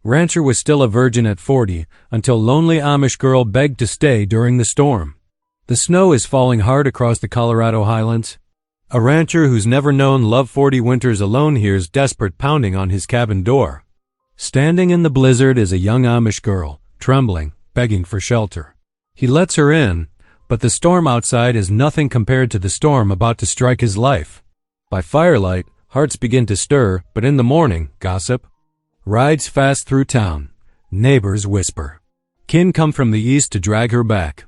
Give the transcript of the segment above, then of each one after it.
Rancher was still a virgin at 40 until lonely Amish girl begged to stay during the storm. The snow is falling hard across the Colorado highlands. A rancher who's never known love 40 winters alone hears desperate pounding on his cabin door. Standing in the blizzard is a young Amish girl, trembling, begging for shelter. He lets her in, but the storm outside is nothing compared to the storm about to strike his life. By firelight, hearts begin to stir, but in the morning, gossip rides fast through town. Neighbors whisper. Kin come from the east to drag her back.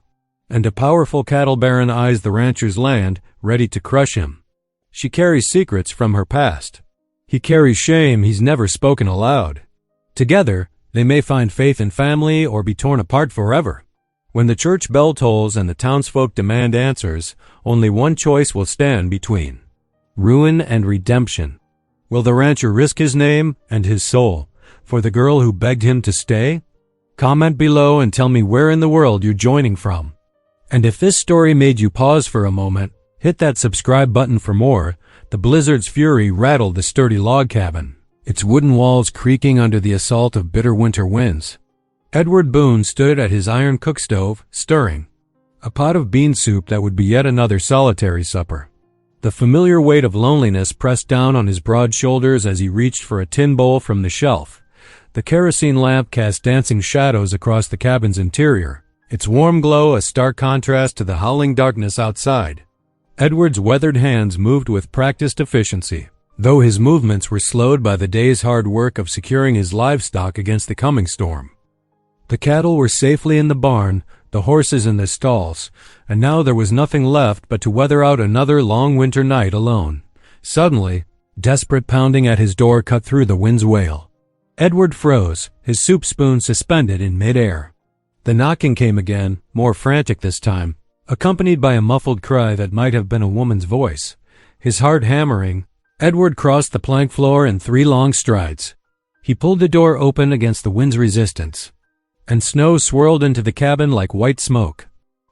And a powerful cattle baron eyes the rancher's land, ready to crush him. She carries secrets from her past. He carries shame he's never spoken aloud. Together, they may find faith in family or be torn apart forever. When the church bell tolls and the townsfolk demand answers, only one choice will stand between ruin and redemption. Will the rancher risk his name and his soul for the girl who begged him to stay? Comment below and tell me where in the world you're joining from. And if this story made you pause for a moment, hit that subscribe button for more. The blizzard's fury rattled the sturdy log cabin, its wooden walls creaking under the assault of bitter winter winds. Edward Boone stood at his iron cook stove, stirring a pot of bean soup that would be yet another solitary supper. The familiar weight of loneliness pressed down on his broad shoulders as he reached for a tin bowl from the shelf. The kerosene lamp cast dancing shadows across the cabin's interior, its warm glow a stark contrast to the howling darkness outside. Edward's weathered hands moved with practiced efficiency, though his movements were slowed by the day's hard work of securing his livestock against the coming storm. The cattle were safely in the barn, the horses in the stalls, and now there was nothing left but to weather out another long winter night alone. Suddenly, desperate pounding at his door cut through the wind's wail. Edward froze, his soup spoon suspended in midair. The knocking came again, more frantic this time, accompanied by a muffled cry that might have been a woman's voice. His heart hammering, Edward crossed the plank floor in 3 long strides. He pulled the door open against the wind's resistance, and snow swirled into the cabin like white smoke.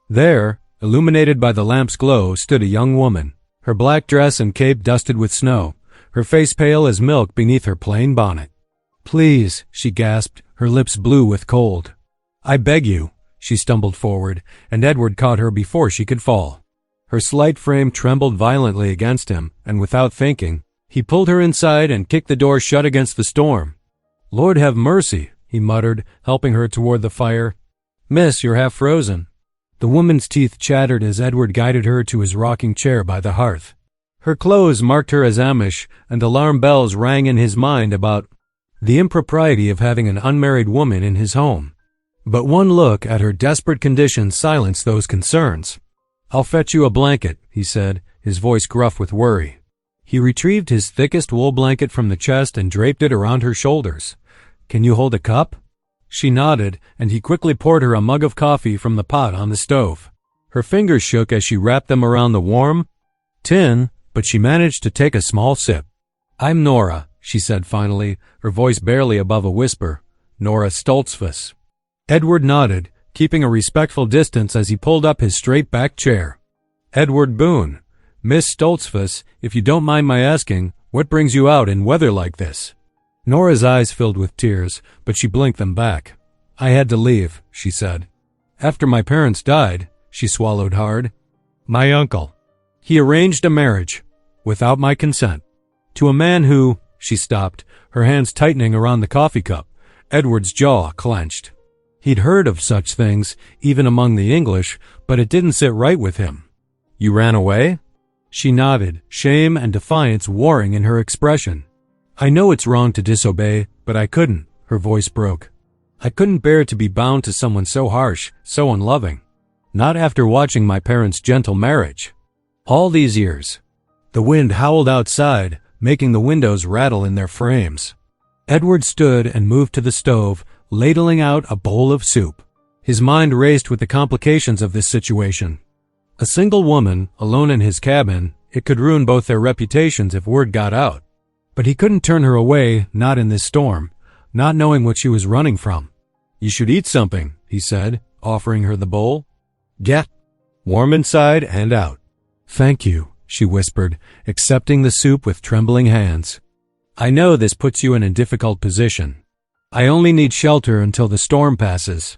There, illuminated by the lamp's glow, stood a young woman, her black dress and cape dusted with snow, her face pale as milk beneath her plain bonnet. "Please," she gasped, her lips blue with cold. "I beg you." She stumbled forward, and Edward caught her before she could fall. Her slight frame trembled violently against him, and without thinking, he pulled her inside and kicked the door shut against the storm. "Lord have mercy," he muttered, helping her toward the fire. "Miss, you're half frozen." The woman's teeth chattered as Edward guided her to his rocking chair by the hearth. Her clothes marked her as Amish, and alarm bells rang in his mind about the impropriety of having an unmarried woman in his home. But one look at her desperate condition silenced those concerns. "I'll fetch you a blanket," he said, his voice gruff with worry. He retrieved his thickest wool blanket from the chest and draped it around her shoulders. "Can you hold a cup?" She nodded, and he quickly poured her a mug of coffee from the pot on the stove. Her fingers shook as she wrapped them around the warm tin, but she managed to take a small sip. "I'm Nora," she said finally, her voice barely above a whisper. "Nora Stoltzfus." Edward nodded, keeping a respectful distance as he pulled up his straight-backed chair. "Edward Boone. Miss Stoltzfus, if you don't mind my asking, what brings you out in weather like this?" Nora's eyes filled with tears, but she blinked them back. "I had to leave," she said. "After my parents died," she swallowed hard. "My uncle. He arranged a marriage, without my consent, to a man who—" She stopped, her hands tightening around the coffee cup. Edward's jaw clenched. He'd heard of such things, even among the English, but it didn't sit right with him. "You ran away?" She nodded, shame and defiance warring in her expression. "I know it's wrong to disobey, but I couldn't," her voice broke. "I couldn't bear to be bound to someone so harsh, so unloving. Not after watching my parents' gentle marriage. All these years." The wind howled outside, making the windows rattle in their frames. Edward stood and moved to the stove, ladling out a bowl of soup. His mind raced with the complications of this situation. A single woman, alone in his cabin, it could ruin both their reputations if word got out. But he couldn't turn her away, not in this storm, not knowing what she was running from. "You should eat something," he said, offering her the bowl. "Get warm inside and out." "Thank you," she whispered, accepting the soup with trembling hands. "I know this puts you in a difficult position." I only need shelter until the storm passes."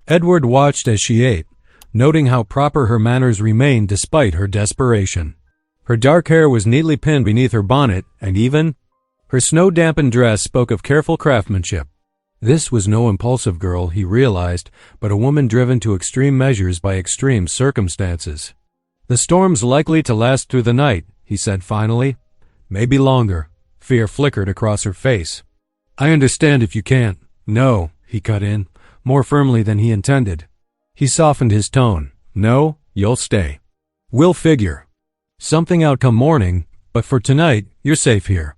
Edward watched as she ate, noting how proper her manners remained despite her desperation. Her dark hair was neatly pinned beneath her bonnet, and even her snow-dampened dress spoke of careful craftsmanship. This was no impulsive girl, he realized, but a woman driven to extreme measures by extreme circumstances. "The storm's likely to last through the night," he said finally. "Maybe longer." Fear flickered across her face. "I understand if you can't." "No," he cut in, more firmly than he intended. He softened his tone. "No, you'll stay. We'll figure something out come morning, but for tonight, you're safe here."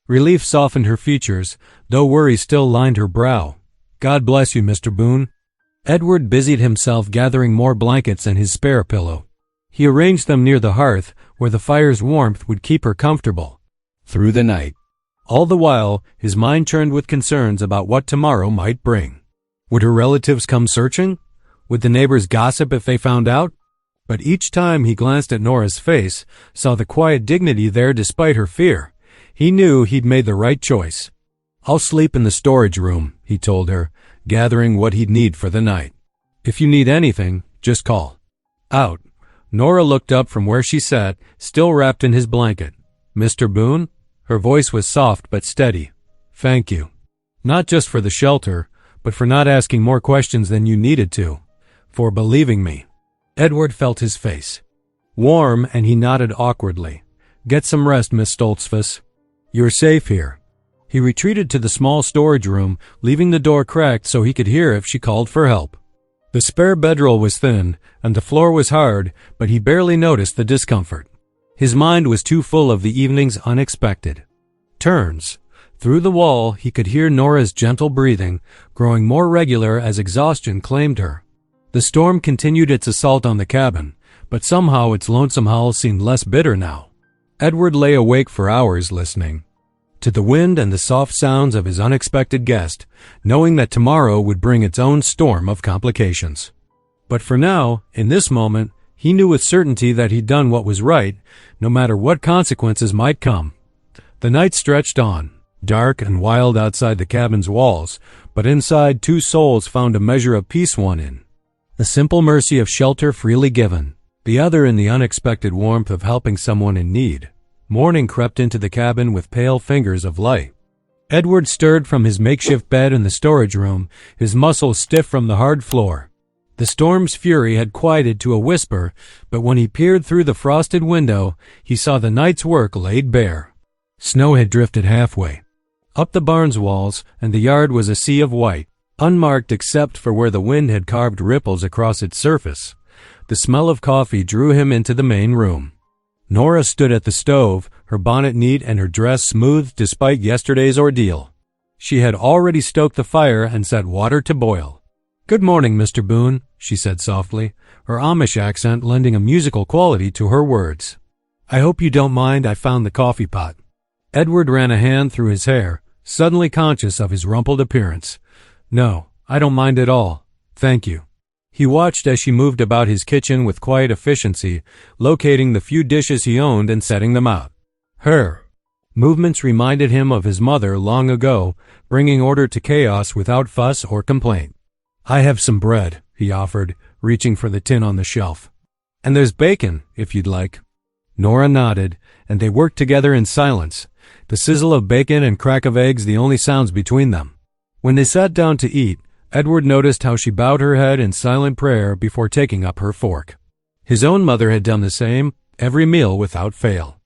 Relief softened her features, though worry still lined her brow. "God bless you, Mr. Boone." Edward busied himself gathering more blankets and his spare pillow. He arranged them near the hearth, where the fire's warmth would keep her comfortable through the night. All the while, his mind churned with concerns about what tomorrow might bring. Would her relatives come searching? Would the neighbors gossip if they found out? But each time he glanced at Nora's face, saw the quiet dignity there despite her fear. He knew he'd made the right choice. "I'll sleep in the storage room," he told her, gathering what he'd need for the night. "If you need anything, just call." Out. Nora looked up from where she sat, still wrapped in his blanket. "Mr. Boone?" Her voice was soft but steady. "Thank you. Not just for the shelter, but for not asking more questions than you needed to. For believing me." Edward felt his face warm, and he nodded awkwardly. "Get some rest, Miss Stoltzfus. You're safe here." He retreated to the small storage room, leaving the door cracked so he could hear if she called for help. The spare bedroll was thin, and the floor was hard, but he barely noticed the discomfort. His mind was too full of the evening's unexpected turns. Through the wall, he could hear Nora's gentle breathing, growing more regular as exhaustion claimed her. The storm continued its assault on the cabin, but somehow its lonesome howl seemed less bitter now. Edward lay awake for hours listening to the wind and the soft sounds of his unexpected guest, knowing that tomorrow would bring its own storm of complications. But for now, in this moment, he knew with certainty that he'd done what was right, no matter what consequences might come. The night stretched on, dark and wild outside the cabin's walls, but inside two souls found a measure of peace, one in the simple mercy of shelter freely given, the other in the unexpected warmth of helping someone in need. Morning crept into the cabin with pale fingers of light. Edward stirred from his makeshift bed in the storage room, his muscles stiff from the hard floor. The storm's fury had quieted to a whisper, but when he peered through the frosted window, he saw the night's work laid bare. Snow had drifted halfway up the barn's walls, and the yard was a sea of white, unmarked except for where the wind had carved ripples across its surface. The smell of coffee drew him into the main room. Nora stood at the stove, her bonnet neat and her dress smooth despite yesterday's ordeal. She had already stoked the fire and set water to boil. "Good morning, Mr. Boone," she said softly, her Amish accent lending a musical quality to her words. "I hope you don't mind I found the coffee pot." Edward ran a hand through his hair, suddenly conscious of his rumpled appearance. "No, I don't mind at all. Thank you." He watched as she moved about his kitchen with quiet efficiency, locating the few dishes he owned and setting them out. Her movements reminded him of his mother long ago, bringing order to chaos without fuss or complaint. "I have some bread," he offered, reaching for the tin on the shelf. "And there's bacon, if you'd like." Nora nodded, and they worked together in silence, the sizzle of bacon and crack of eggs the only sounds between them. When they sat down to eat, Edward noticed how she bowed her head in silent prayer before taking up her fork. His own mother had done the same, every meal without fail.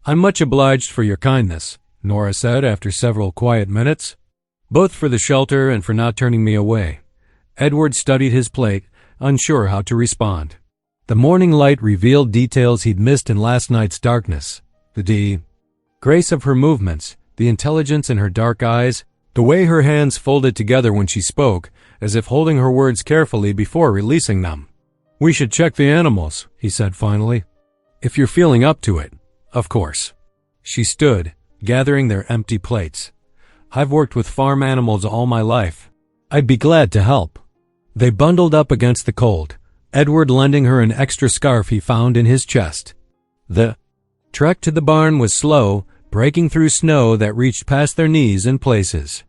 "I'm much obliged for your kindness," Nora said after several quiet minutes. "Both for the shelter and for not turning me away." Edward studied his plate, unsure how to respond. The morning light revealed details he'd missed in last night's darkness. The grace of her movements, the intelligence in her dark eyes, the way her hands folded together when she spoke, as if holding her words carefully before releasing them. "We should check the animals," he said finally. "If you're feeling up to it, of course." She stood, gathering their empty plates. "I've worked with farm animals all my life. I'd be glad to help." They bundled up against the cold, Edward lending her an extra scarf he found in his chest. The trek to the barn was slow, breaking through snow that reached past their knees in places.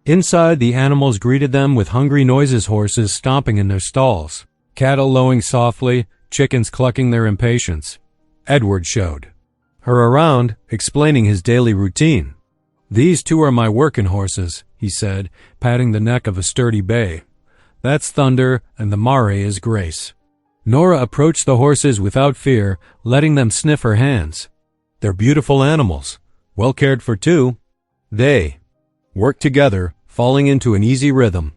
Inside, the animals greeted them with hungry noises, horses stomping in their stalls, cattle lowing softly, chickens clucking their impatience. Edward showed her around, explaining his daily routine. "These two are my working horses," he said, patting the neck of a sturdy bay. "That's Thunder, and the mare is Grace." Nora approached the horses without fear, letting them sniff her hands. "They're beautiful animals, well cared for too." They worked together, falling into an easy rhythm.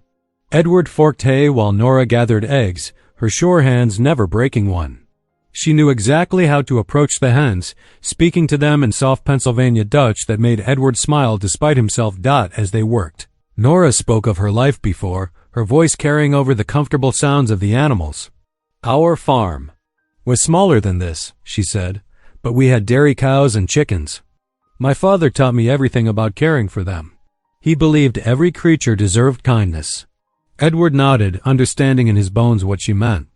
Edward forked hay while Nora gathered eggs, her sure hands never breaking one. She knew exactly how to approach the hens, speaking to them in soft Pennsylvania Dutch that made Edward smile despite himself. As they worked, Nora spoke of her life before, her voice carrying over the comfortable sounds of the animals. "Our farm was smaller than this," she said, "but we had dairy cows and chickens. My father taught me everything about caring for them. He believed every creature deserved kindness." Edward nodded, understanding in his bones what she meant.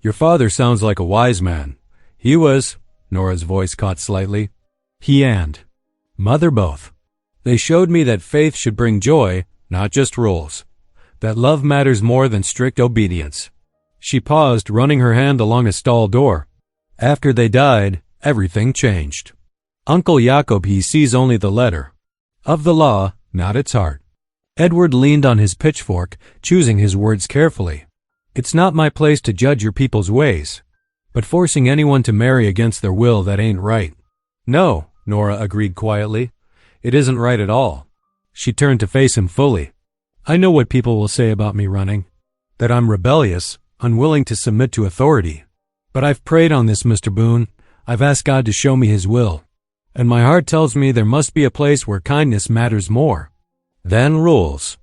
"Your father sounds like a wise man." "He was," Nora's voice caught slightly. "He and Mother both. They showed me that faith should bring joy, not just rules. That love matters more than strict obedience." She paused, running her hand along a stall door. "After they died, everything changed. Uncle Jacob, he sees only the letter of the law, not its heart." Edward leaned on his pitchfork, choosing his words carefully. "It's not my place to judge your people's ways, but forcing anyone to marry against their will, that ain't right." "No," Nora agreed quietly. "It isn't right at all." She turned to face him fully. "I know what people will say about me running, that I'm rebellious, unwilling to submit to authority. But I've prayed on this, Mr. Boone. I've asked God to show me his will. And my heart tells me there must be a place where kindness matters more than rules."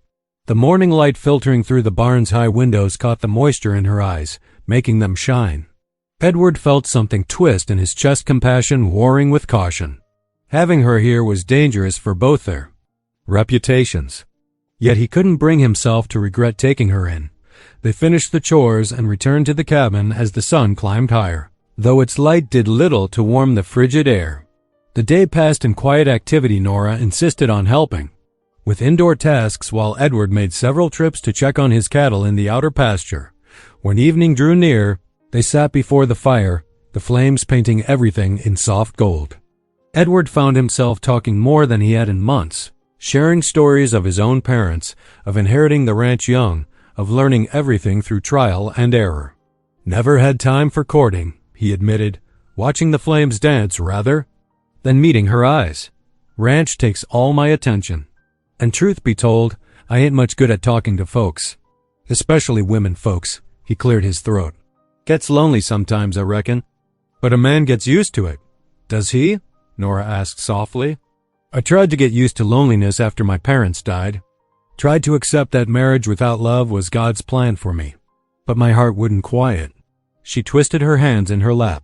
The morning light filtering through the barn's high windows caught the moisture in her eyes, making them shine. Edward felt something twist in his chest, compassion warring with caution. Having her here was dangerous for both their reputations. Yet he couldn't bring himself to regret taking her in. They finished the chores and returned to the cabin as the sun climbed higher, though its light did little to warm the frigid air. The day passed in quiet activity. Nora insisted on helping with indoor tasks while Edward made several trips to check on his cattle in the outer pasture. When evening drew near, they sat before the fire, the flames painting everything in soft gold. Edward found himself talking more than he had in months, sharing stories of his own parents, of inheriting the ranch young, of learning everything through trial and error. "Never had time for courting," he admitted, "watching the flames dance rather than meeting her eyes. Ranch takes all my attention. And truth be told, I ain't much good at talking to folks. Especially women folks." He cleared his throat. "Gets lonely sometimes, I reckon. But a man gets used to it." "Does he?" Nora asked softly. "I tried to get used to loneliness after my parents died. Tried to accept that marriage without love was God's plan for me. But my heart wouldn't quiet." She twisted her hands in her lap.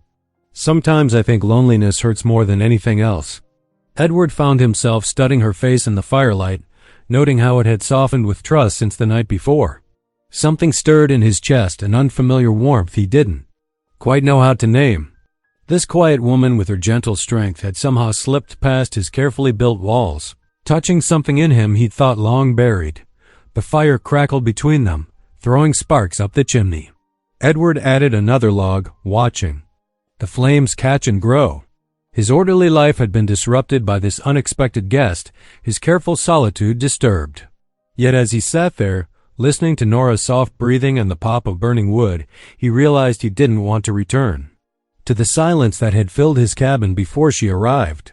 "Sometimes I think loneliness hurts more than anything else." Edward found himself studying her face in the firelight, noting how it had softened with trust since the night before. Something stirred in his chest, an unfamiliar warmth he didn't quite know how to name. This quiet woman with her gentle strength had somehow slipped past his carefully built walls, touching something in him he'd thought long buried. The fire crackled between them, throwing sparks up the chimney. Edward added another log, watching the flames catch and grow. His orderly life had been disrupted by this unexpected guest, his careful solitude disturbed. Yet as he sat there, listening to Nora's soft breathing and the pop of burning wood, he realized he didn't want to return to the silence that had filled his cabin before she arrived.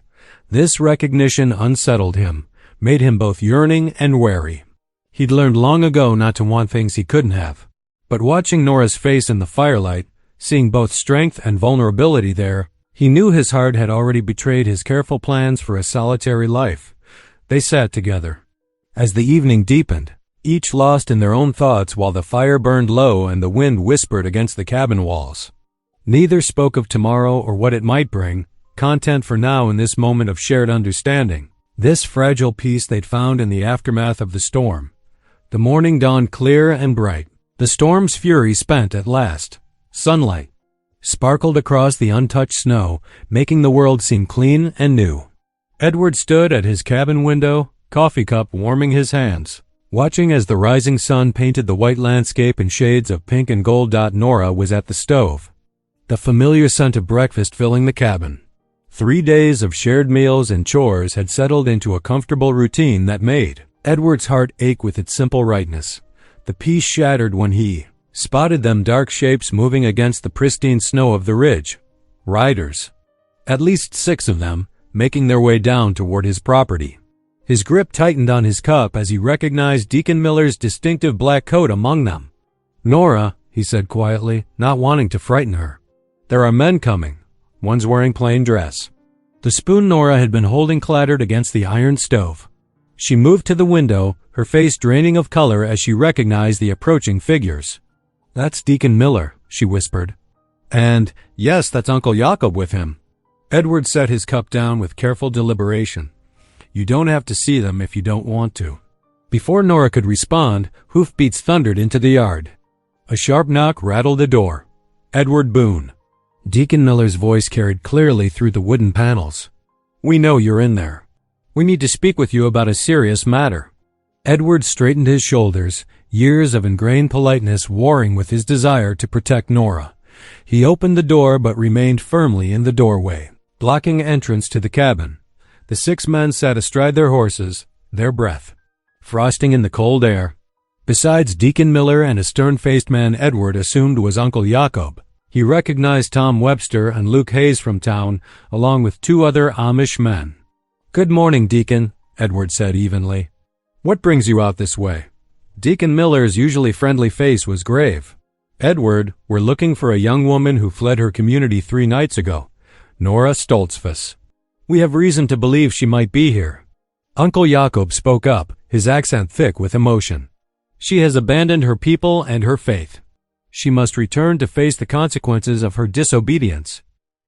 This recognition unsettled him, made him both yearning and wary. He'd learned long ago not to want things he couldn't have. But watching Nora's face in the firelight, seeing both strength and vulnerability there, he knew his heart had already betrayed his careful plans for a solitary life. They sat together. As the evening deepened, each lost in their own thoughts while the fire burned low and the wind whispered against the cabin walls. Neither spoke of tomorrow or what it might bring, content for now in this moment of shared understanding, this fragile peace they'd found in the aftermath of the storm. The morning dawned clear and bright, the storm's fury spent at last. Sunlight sparkled across the untouched snow, making the world seem clean and new. Edward stood at his cabin window, coffee cup warming his hands. Watching as the rising sun painted the white landscape in shades of pink and gold. Nora was at the stove, the familiar scent of breakfast filling the cabin. 3 days of shared meals and chores had settled into a comfortable routine that made Edward's heart ache with its simple rightness. The peace shattered when he spotted them dark shapes moving against the pristine snow of the ridge. Riders. At least 6 of them, making their way down toward his property. His grip tightened on his cup as he recognized Deacon Miller's distinctive black coat among them. "Nora," he said quietly, not wanting to frighten her. "There are men coming. One's wearing plain dress." The spoon Nora had been holding clattered against the iron stove. She moved to the window, her face draining of color as she recognized the approaching figures. "That's Deacon Miller," she whispered. "And, yes, that's Uncle Jacob with him." Edward set his cup down with careful deliberation. "You don't have to see them if you don't want to." Before Nora could respond, hoofbeats thundered into the yard. A sharp knock rattled the door. Edward Boone. Deacon Miller's voice carried clearly through the wooden panels. "We know you're in there. We need to speak with you about a serious matter." Edward straightened his shoulders, years of ingrained politeness warring with his desire to protect Nora. He opened the door but remained firmly in the doorway, blocking entrance to the cabin. The 6 men sat astride their horses, their breath frosting in the cold air. Besides Deacon Miller and a stern-faced man Edward assumed was Uncle Jacob, he recognized Tom Webster and Luke Hayes from town, along with 2 other Amish men. "Good morning, Deacon," Edward said evenly. "What brings you out this way?" Deacon Miller's usually friendly face was grave. "Edward, we're looking for a young woman who fled her community 3 nights ago, Nora Stoltzfus. We have reason to believe she might be here." Uncle Jacob spoke up, his accent thick with emotion. "She has abandoned her people and her faith. She must return to face the consequences of her disobedience."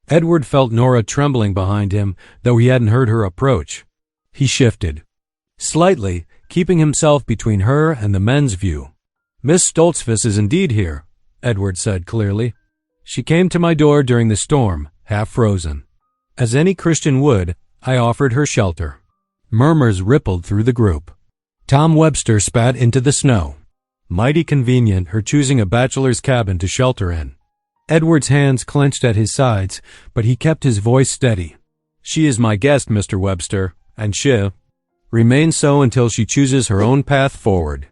Edward felt Nora trembling behind him, though he hadn't heard her approach. He shifted slightly, keeping himself between her and the men's view. "Miss Stoltzfus is indeed here," Edward said clearly. "She came to my door during the storm, half frozen. As any Christian would, I offered her shelter." Murmurs rippled through the group. Tom Webster spat into the snow. Mighty convenient, her choosing a bachelor's cabin to shelter in. Edward's hands clenched at his sides, but he kept his voice steady. "She is my guest, Mr. Webster, and she remains so until she chooses her own path forward."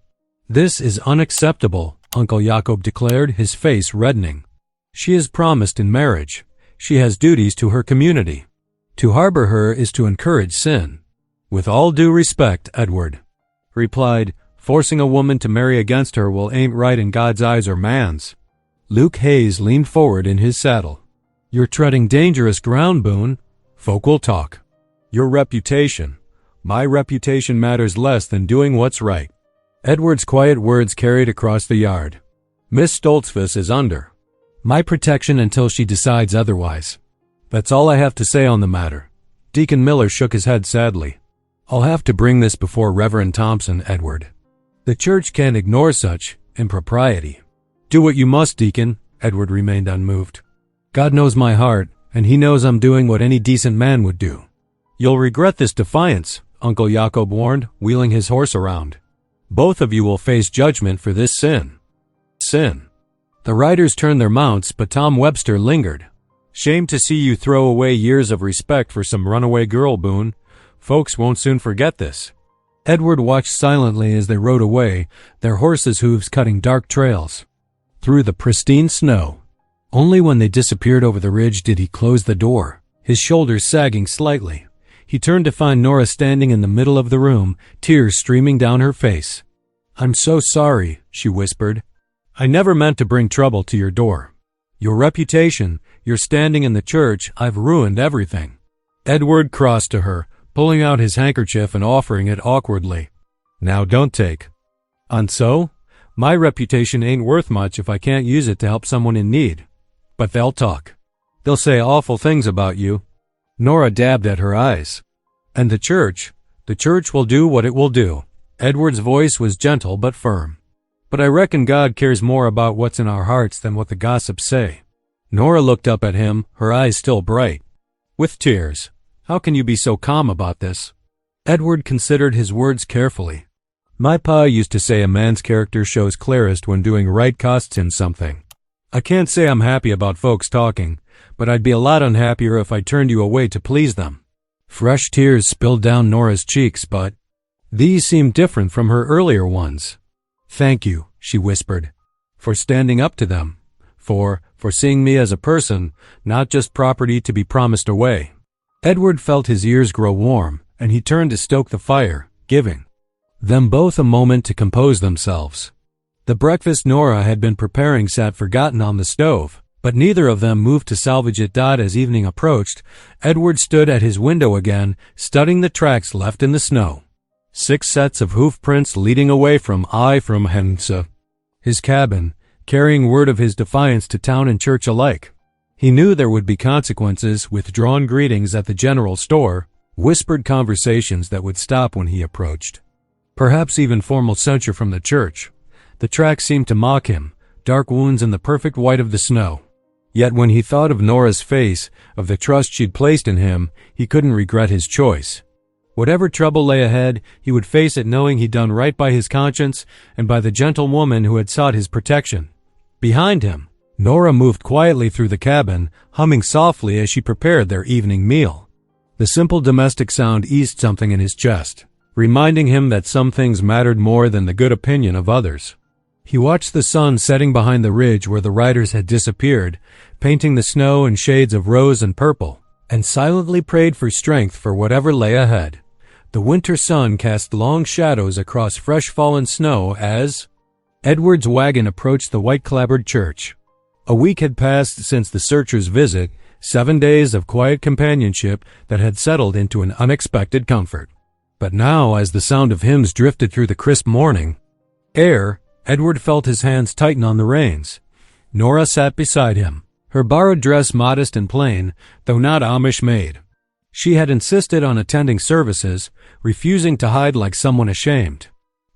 "This is unacceptable," Uncle Jacob declared, his face reddening. "She is promised in marriage. She has duties to her community. To harbor her is to encourage sin." "With all due respect," Edward replied, "forcing a woman to marry against her will ain't right in God's eyes or man's." Luke Hayes leaned forward in his saddle. "You're treading dangerous ground, Boone. Folk will talk. Your reputation. My reputation matters less than doing what's right." Edward's quiet words carried across the yard. "Miss Stoltzfus is under my protection until she decides otherwise. That's all I have to say on the matter." Deacon Miller shook his head sadly. "I'll have to bring this before Reverend Thompson, Edward. The church can't ignore such impropriety." "Do what you must, Deacon," Edward remained unmoved. "God knows my heart, and he knows I'm doing what any decent man would do." "You'll regret this defiance," Uncle Jacob warned, wheeling his horse around. "Both of you will face judgment for this sin." Sin. The riders turned their mounts, but Tom Webster lingered. "Shame to see you throw away years of respect for some runaway girl, Boone. Folks won't soon forget this." Edward watched silently as they rode away, their horses' hooves cutting dark trails through the pristine snow. Only when they disappeared over the ridge did he close the door, his shoulders sagging slightly. He turned to find Nora standing in the middle of the room, tears streaming down her face. "I'm so sorry," she whispered. "I never meant to bring trouble to your door. Your reputation, your standing in the church, I've ruined everything." Edward crossed to her, pulling out his handkerchief and offering it awkwardly. "Now don't take." "And so? My reputation ain't worth much if I can't use it to help someone in need. But they'll talk. They'll say awful things about you." Nora dabbed at her eyes. "And the church will do what it will do." Edward's voice was gentle but firm. "But I reckon God cares more about what's in our hearts than what the gossips say." Nora looked up at him, her eyes still bright with tears. "How can you be so calm about this?" Edward considered his words carefully. My pa used to say a man's character shows clearest when doing right costs him something. I can't say I'm happy about folks talking, but I'd be a lot unhappier if I turned you away to please them. Fresh tears spilled down Nora's cheeks, but these seemed different from her earlier ones. Thank you, she whispered, for standing up to them, for seeing me as a person, not just property to be promised away. Edward felt his ears grow warm, and he turned to stoke the fire, giving them both a moment to compose themselves. The breakfast Nora had been preparing sat forgotten on the stove, but neither of them moved to salvage it. As evening approached, Edward stood at his window again, studying the tracks left in the snow. 6 sets of hoof prints leading away from Hensa, his cabin, carrying word of his defiance to town and church alike. He knew there would be consequences, withdrawn greetings at the general store, whispered conversations that would stop when he approached. Perhaps even formal censure from the church. The tracks seemed to mock him, dark wounds in the perfect white of the snow. Yet when he thought of Nora's face, of the trust she'd placed in him, he couldn't regret his choice. Whatever trouble lay ahead, he would face it knowing he'd done right by his conscience and by the gentle woman who had sought his protection. Behind him, Nora moved quietly through the cabin, humming softly as she prepared their evening meal. The simple domestic sound eased something in his chest, reminding him that some things mattered more than the good opinion of others. He watched the sun setting behind the ridge where the riders had disappeared, painting the snow in shades of rose and purple, and silently prayed for strength for whatever lay ahead. The winter sun cast long shadows across fresh fallen snow as Edward's wagon approached the white-clapboard church. A week had passed since the searcher's visit, 7 days of quiet companionship that had settled into an unexpected comfort. But now, as the sound of hymns drifted through the crisp morning air, Edward felt his hands tighten on the reins. Nora sat beside him, her borrowed dress modest and plain, though not Amish made. She had insisted on attending services, refusing to hide like someone ashamed.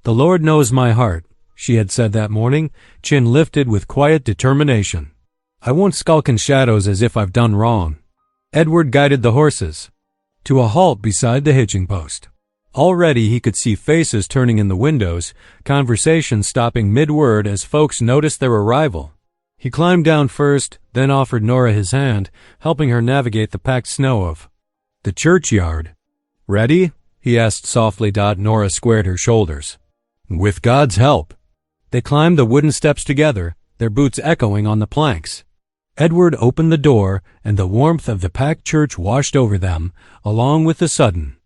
"The Lord knows my heart," she had said that morning, chin lifted with quiet determination. "I won't skulk in shadows as if I've done wrong." Edward guided the horses to a halt beside the hitching post. Already he could see faces turning in the windows, conversation stopping mid-word as folks noticed their arrival. He climbed down first, then offered Nora his hand, helping her navigate the packed snow of the churchyard. "Ready?" he asked softly. Nora squared her shoulders. "With God's help." They climbed the wooden steps together, their boots echoing on the planks. Edward opened the door, and the warmth of the packed church washed over them, along with the sudden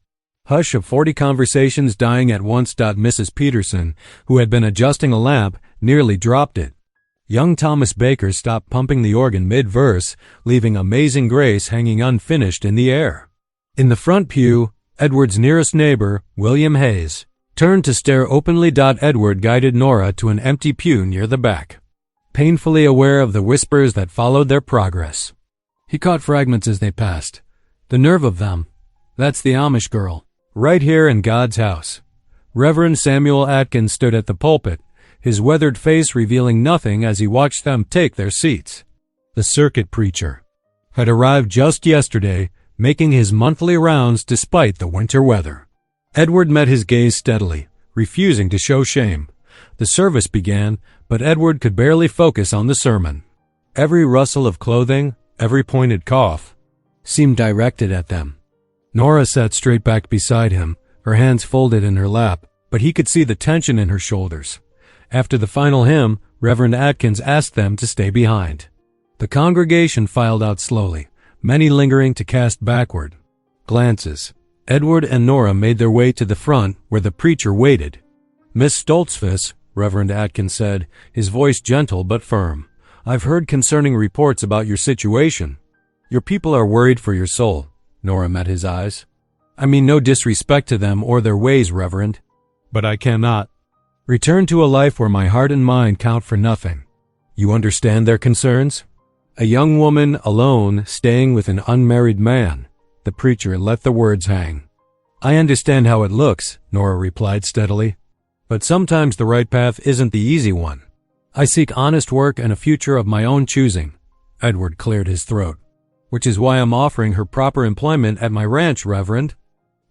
hush of 40 conversations dying at once. Mrs. Peterson, who had been adjusting a lamp, nearly dropped it. Young Thomas Baker stopped pumping the organ mid-verse, leaving Amazing Grace hanging unfinished in the air. In the front pew, Edward's nearest neighbor, William Hayes, turned to stare openly. Edward guided Nora to an empty pew near the back, painfully aware of the whispers that followed their progress. He caught fragments as they passed. "The nerve of them. That's the Amish girl. Right here in God's house." Reverend Samuel Atkins stood at the pulpit, his weathered face revealing nothing as he watched them take their seats. The circuit preacher had arrived just yesterday, making his monthly rounds despite the winter weather. Edward met his gaze steadily, refusing to show shame. The service began, but Edward could barely focus on the sermon. Every rustle of clothing, every pointed cough, seemed directed at them. Nora sat straight back beside him, her hands folded in her lap, but he could see the tension in her shoulders. After the final hymn, Reverend Atkins asked them to stay behind. The congregation filed out slowly, many lingering to cast backward glances. Edward and Nora made their way to the front where the preacher waited. "Miss Stoltzfus," Reverend Atkins said, his voice gentle but firm, "I've heard concerning reports about your situation. Your people are worried for your soul." Nora met his eyes. "I mean no disrespect to them or their ways, Reverend, but I cannot return to a life where my heart and mind count for nothing. You understand their concerns? A young woman alone staying with an unmarried man." The preacher let the words hang. "I understand how it looks," Nora replied steadily, "but sometimes the right path isn't the easy one. I seek honest work and a future of my own choosing." Edward cleared his throat. "Which is why I'm offering her proper employment at my ranch, Reverend.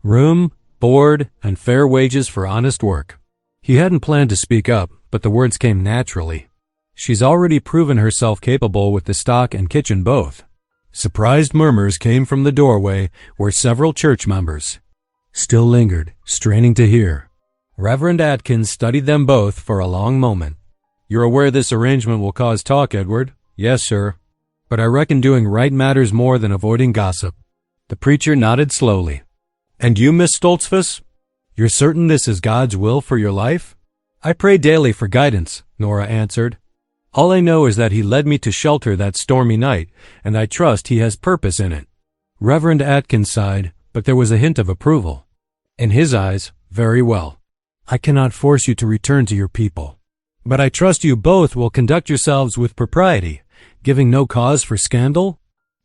Room, board, and fair wages for honest work." He hadn't planned to speak up, but the words came naturally. She's already proven herself capable with the stock and kitchen both. Surprised murmurs came from the doorway where several church members still lingered, straining to hear. Reverend Atkins studied them both for a long moment. "You're aware this arrangement will cause talk, Edward?" "Yes, sir. But I reckon doing right matters more than avoiding gossip." The preacher nodded slowly. "And you, Miss Stoltzfus? You're certain this is God's will for your life?" "I pray daily for guidance," Nora answered. "All I know is that he led me to shelter that stormy night, and I trust he has purpose in it." Reverend Atkins sighed, but there was a hint of approval. In his eyes, "Very well. I cannot force you to return to your people. But I trust you both will conduct yourselves with propriety, giving no cause for scandal?"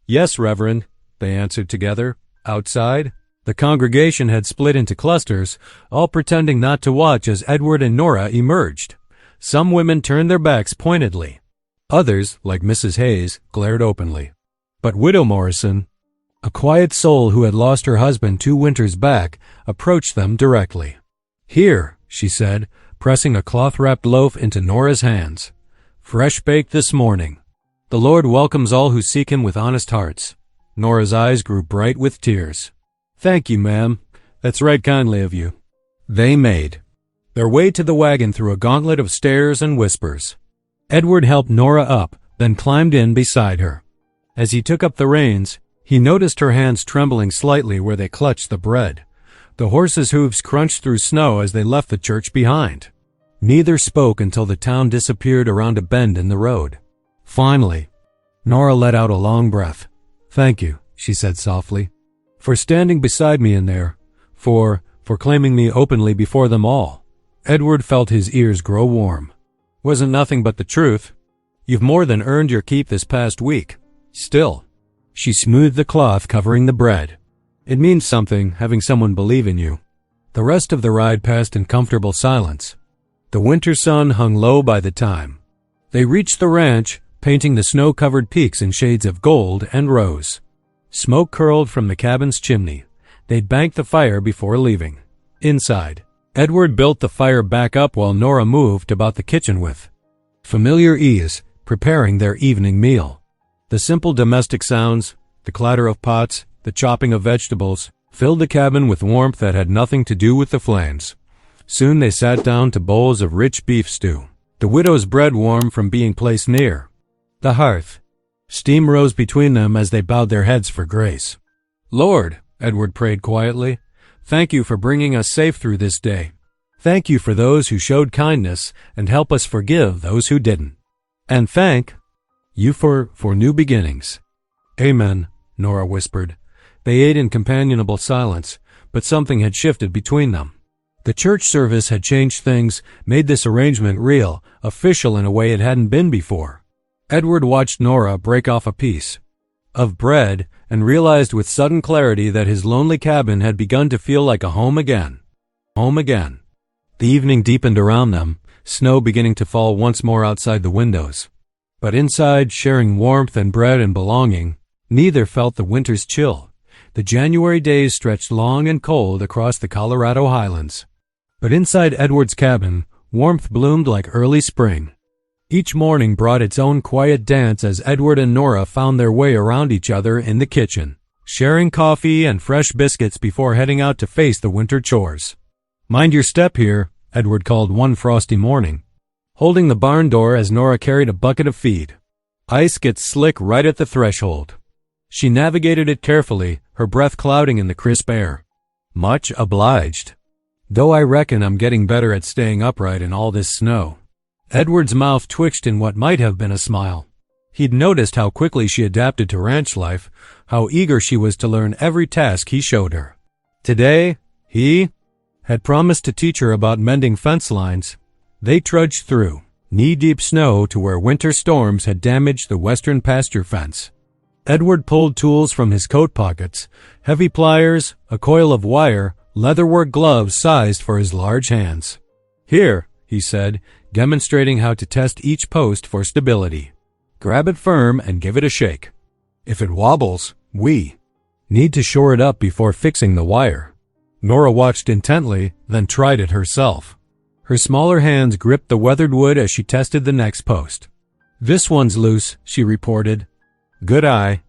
"Yes, Reverend," they answered together. Outside, the congregation had split into clusters, all pretending not to watch as Edward and Nora emerged. Some women turned their backs pointedly. Others, like Mrs. Hayes, glared openly. But Widow Morrison, a quiet soul who had lost her husband 2 winters back, approached them directly. "Here," she said, pressing a cloth-wrapped loaf into Nora's hands. "Fresh baked this morning. The Lord welcomes all who seek him with honest hearts." Nora's eyes grew bright with tears. "Thank you, ma'am. That's right kindly of you." They made their way to the wagon through a gauntlet of stares and whispers. Edward helped Nora up, then climbed in beside her. As he took up the reins, he noticed her hands trembling slightly where they clutched the bread. The horses' hooves crunched through snow as they left the church behind. Neither spoke until the town disappeared around a bend in the road. Finally, Nora let out a long breath. "Thank you," she said softly, "for standing beside me in there, for claiming me openly before them all." Edward felt his ears grow warm. "Wasn't nothing but the truth. You've more than earned your keep this past week. Still." She smoothed the cloth covering the bread. "It means something, having someone believe in you." The rest of the ride passed in comfortable silence. The winter sun hung low by the time they reached the ranch, painting the snow-covered peaks in shades of gold and rose. Smoke curled from the cabin's chimney. They'd banked the fire before leaving. Inside, Edward built the fire back up while Nora moved about the kitchen with familiar ease, preparing their evening meal. The simple domestic sounds, the clatter of pots, the chopping of vegetables, filled the cabin with warmth that had nothing to do with the flames. Soon they sat down to bowls of rich beef stew, the widow's bread warm from being placed near the hearth. Steam rose between them as they bowed their heads for grace. "Lord," Edward prayed quietly, "thank you for bringing us safe through this day. Thank you for those who showed kindness, and help us forgive those who didn't. And thank you for new beginnings." "Amen," Nora whispered. They ate in companionable silence, but something had shifted between them. The church service had changed things, made this arrangement real, official in a way it hadn't been before. Edward watched Nora break off a piece of bread and realized with sudden clarity that his lonely cabin had begun to feel like a home again. Home again. The evening deepened around them, snow beginning to fall once more outside the windows. But inside, sharing warmth and bread and belonging, neither felt the winter's chill. The January days stretched long and cold across the Colorado highlands. But inside Edward's cabin, warmth bloomed like early spring. Each morning brought its own quiet dance as Edward and Nora found their way around each other in the kitchen, sharing coffee and fresh biscuits before heading out to face the winter chores. "Mind your step here," Edward called one frosty morning, holding the barn door as Nora carried a bucket of feed. "Ice gets slick right at the threshold." She navigated it carefully, her breath clouding in the crisp air. "Much obliged. Though I reckon I'm getting better at staying upright in all this snow." Edward's mouth twitched in what might have been a smile. He'd noticed how quickly she adapted to ranch life, how eager she was to learn every task he showed her. Today, he had promised to teach her about mending fence lines. They trudged through knee-deep snow to where winter storms had damaged the western pasture fence. Edward pulled tools from his coat pockets, heavy pliers, a coil of wire, leatherwork gloves sized for his large hands. "Here," he said, demonstrating how to test each post for stability. "Grab it firm and give it a shake. If it wobbles, we need to shore it up before fixing the wire." Nora watched intently, then tried it herself. Her smaller hands gripped the weathered wood as she tested the next post. "This one's loose," she reported. "Good eye."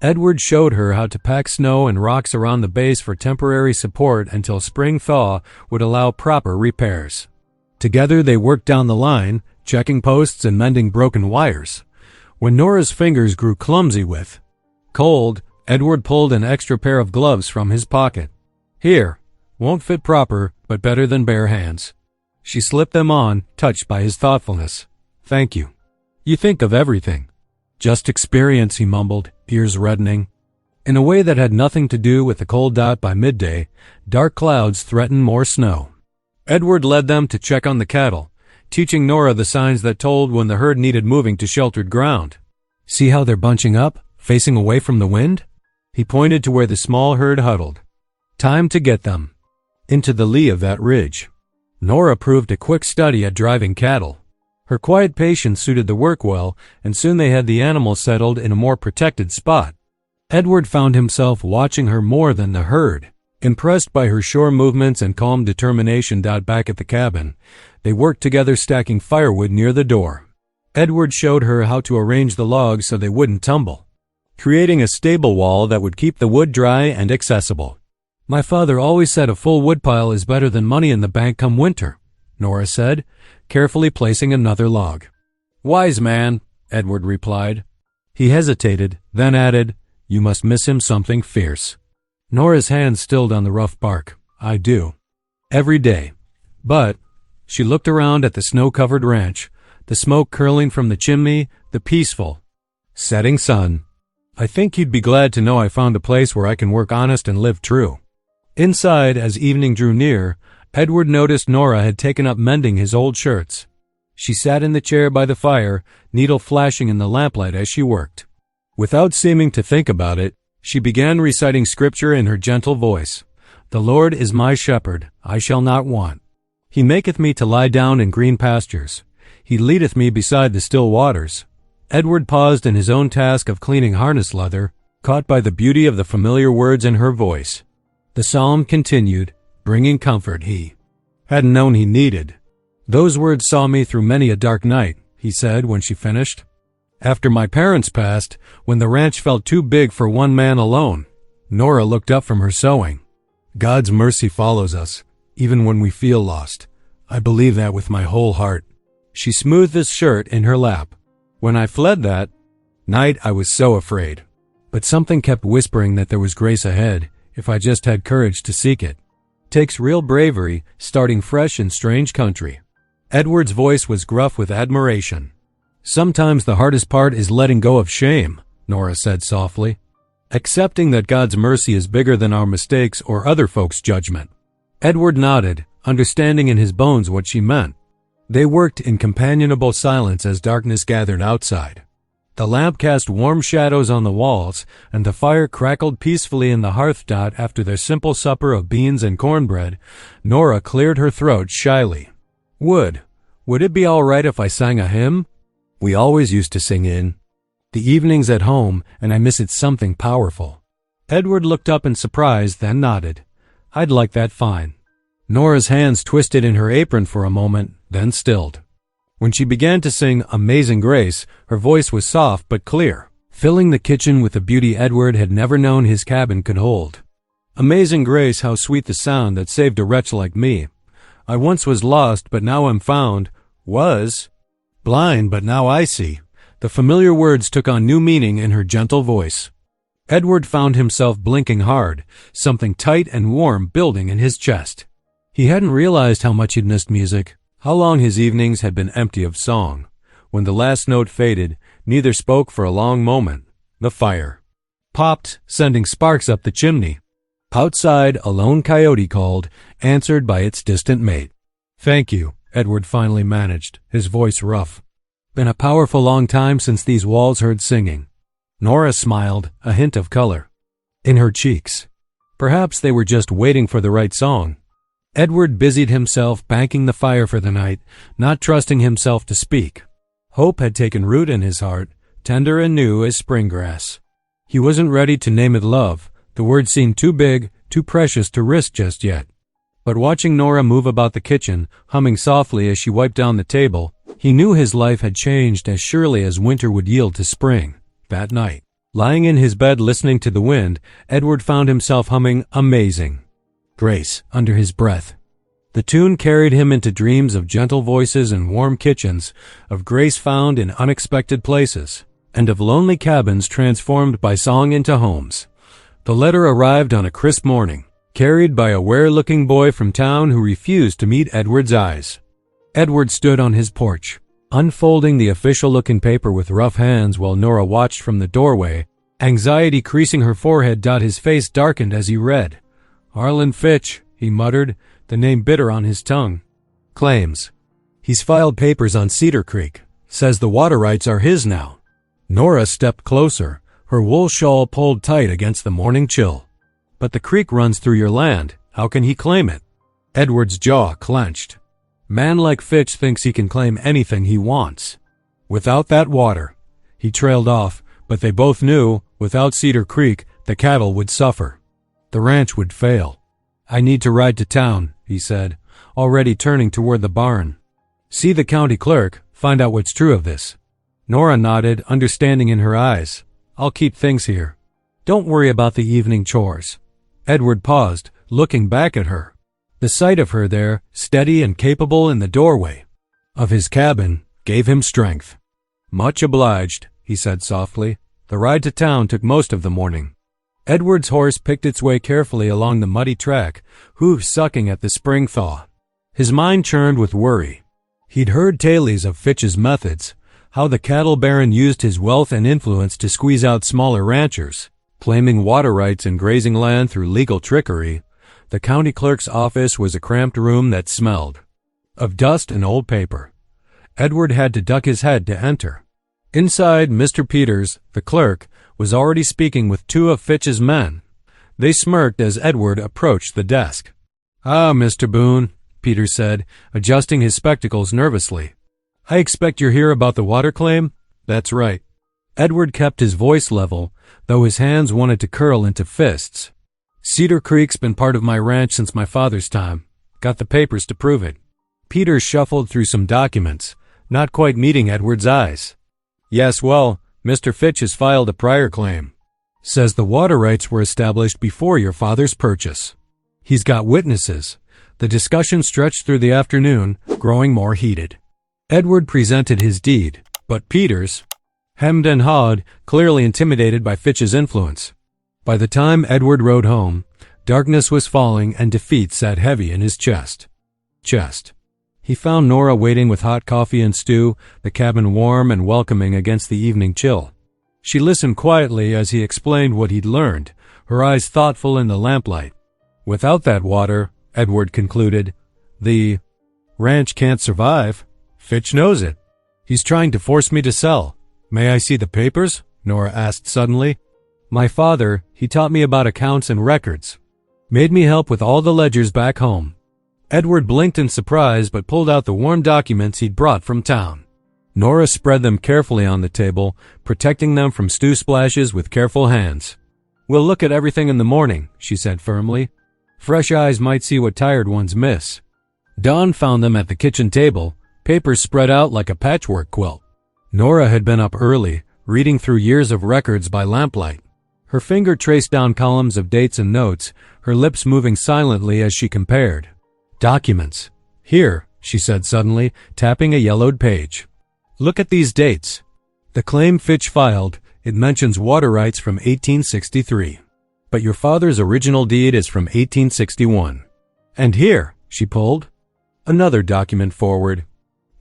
Edward showed her how to pack snow and rocks around the base for temporary support until spring thaw would allow proper repairs. Together they worked down the line, checking posts and mending broken wires. When Nora's fingers grew clumsy with cold, Edward pulled an extra pair of gloves from his pocket. "Here, won't fit proper, but better than bare hands." She slipped them on, touched by his thoughtfulness. "Thank you. You think of everything." "Just experience," he mumbled, ears reddening. In a way that had nothing to do with the cold dot by midday, dark clouds threatened more snow. Edward led them to check on the cattle, teaching Nora the signs that told when the herd needed moving to sheltered ground. "See how they're bunching up, facing away from the wind?" He pointed to where the small herd huddled. "Time to get them into the lee of that ridge." Nora proved a quick study at driving cattle. Her quiet patience suited the work well, and soon they had the animals settled in a more protected spot. Edward found himself watching her more than the herd. Impressed by her sure movements and calm determination back at the cabin, they worked together stacking firewood near the door. Edward showed her how to arrange the logs so they wouldn't tumble, creating a stable wall that would keep the wood dry and accessible. "My father always said a full woodpile is better than money in the bank come winter," Nora said, carefully placing another log. "Wise man," Edward replied. He hesitated, then added, "You must miss him something fierce." Nora's hand stilled on the rough bark. "I do. Every day. But," she looked around at the snow-covered ranch, the smoke curling from the chimney, the peaceful, setting sun. "I think he'd be glad to know I found a place where I can work honest and live true." Inside, as evening drew near, Edward noticed Nora had taken up mending his old shirts. She sat in the chair by the fire, needle flashing in the lamplight as she worked. Without seeming to think about it, she began reciting scripture in her gentle voice. "The Lord is my shepherd, I shall not want. He maketh me to lie down in green pastures. He leadeth me beside the still waters." Edward paused in his own task of cleaning harness leather, caught by the beauty of the familiar words in her voice. The psalm continued, bringing comfort he hadn't known he needed. "Those words saw me through many a dark night," he said when she finished. "After my parents passed, when the ranch felt too big for one man alone." Nora looked up from her sewing. "God's mercy follows us, even when we feel lost. I believe that with my whole heart." She smoothed his shirt in her lap. "When I fled that night, I was so afraid. But something kept whispering that there was grace ahead, if I just had courage to seek it. Takes real bravery, starting fresh in strange country." Edward's voice was gruff with admiration. "Sometimes the hardest part is letting go of shame," Nora said softly. "Accepting that God's mercy is bigger than our mistakes or other folks' judgment." Edward nodded, understanding in his bones what she meant. They worked in companionable silence as darkness gathered outside. The lamp cast warm shadows on the walls, and the fire crackled peacefully in the hearth after their simple supper of beans and cornbread. Nora cleared her throat shyly. Would it be all right if I sang a hymn? We always used to sing in the evenings at home, and I miss it something powerful." Edward looked up in surprise, then nodded. "I'd like that fine." Nora's hands twisted in her apron for a moment, then stilled. When she began to sing Amazing Grace, her voice was soft but clear, filling the kitchen with a beauty Edward had never known his cabin could hold. "Amazing grace, how sweet the sound that saved a wretch like me. I once was lost, but now am found, was blind, but now I see." The familiar words took on new meaning in her gentle voice. Edward found himself blinking hard, something tight and warm building in his chest. He hadn't realized how much he'd missed music, how long his evenings had been empty of song. When the last note faded, neither spoke for a long moment. The fire popped, sending sparks up the chimney. Outside, a lone coyote called, answered by its distant mate. "Thank you," Edward finally managed, his voice rough. "Been a powerful long time since these walls heard singing." Nora smiled, a hint of color in her cheeks. Perhaps they were just waiting for the right song. Edward busied himself banking the fire for the night, not trusting himself to speak. Hope had taken root in his heart, tender and new as spring grass. He wasn't ready to name it love. The word seemed too big, too precious to risk just yet. But watching Nora move about the kitchen, humming softly as she wiped down the table, he knew his life had changed as surely as winter would yield to spring. That night, lying in his bed listening to the wind, Edward found himself humming "Amazing Grace" under his breath. The tune carried him into dreams of gentle voices and warm kitchens, of grace found in unexpected places, and of lonely cabins transformed by song into homes. The letter arrived on a crisp morning, carried by a wear-looking boy from town who refused to meet Edward's eyes. Edward stood on his porch, unfolding the official-looking paper with rough hands while Nora watched from the doorway, anxiety creasing her forehead. His face darkened as he read. "Arlen Fitch," he muttered, the name bitter on his tongue. "Claims. He's filed papers on Cedar Creek. Says the water rights are his now." Nora stepped closer, her wool shawl pulled tight against the morning chill. "But the creek runs through your land. How can he claim it?" Edward's jaw clenched. Man like Fitch thinks he can claim anything he wants. Without that water, he trailed off, but they both knew, without Cedar Creek, the cattle would suffer. The ranch would fail. "I need to ride to town," he said, already turning toward the barn. "See the county clerk, find out what's true of this." Nora nodded, understanding in her eyes. "I'll keep things here. Don't worry about the evening chores." Edward paused, looking back at her. The sight of her there, steady and capable in the doorway of his cabin, gave him strength. "Much obliged," he said softly. The ride to town took most of the morning. Edward's horse picked its way carefully along the muddy track, hooves sucking at the spring thaw. His mind churned with worry. He'd heard tales of Fitch's methods, how the cattle baron used his wealth and influence to squeeze out smaller ranchers, claiming water rights and grazing land through legal trickery. The county clerk's office was a cramped room that smelled of dust and old paper. Edward had to duck his head to enter. Inside, Mr. Peters, the clerk, was already speaking with two of Fitch's men. They smirked as Edward approached the desk. "Ah, Mr. Boone," Peters said, adjusting his spectacles nervously. "I expect you're here about the water claim?" "That's right." Edward kept his voice level, though his hands wanted to curl into fists. "Cedar Creek's been part of my ranch since my father's time. Got the papers to prove it." Peters shuffled through some documents, not quite meeting Edward's eyes. "Yes, well, Mr. Fitch has filed a prior claim. Says the water rights were established before your father's purchase. He's got witnesses." The discussion stretched through the afternoon, growing more heated. Edward presented his deed, but Peters hemmed and hawed, clearly intimidated by Fitch's influence. By the time Edward rode home, darkness was falling and defeat sat heavy in his chest. He found Nora waiting with hot coffee and stew, the cabin warm and welcoming against the evening chill. She listened quietly as he explained what he'd learned, her eyes thoughtful in the lamplight. "Without that water," Edward concluded, "the ranch can't survive. Fitch knows it. He's trying to force me to sell." "May I see the papers?" Nora asked suddenly. "My father, he taught me about accounts and records. Made me help with all the ledgers back home." Edward blinked in surprise but pulled out the warm documents he'd brought from town. Nora spread them carefully on the table, protecting them from stew splashes with careful hands. "We'll look at everything in the morning," she said firmly. "Fresh eyes might see what tired ones miss." Dawn found them at the kitchen table, papers spread out like a patchwork quilt. Nora had been up early, reading through years of records by lamplight. Her finger traced down columns of dates and notes, her lips moving silently as she compared. "Documents. Here," she said suddenly, tapping a yellowed page. "Look at these dates. The claim Fitch filed, it mentions water rights from 1863. But your father's original deed is from 1861. And here," she pulled another document forward.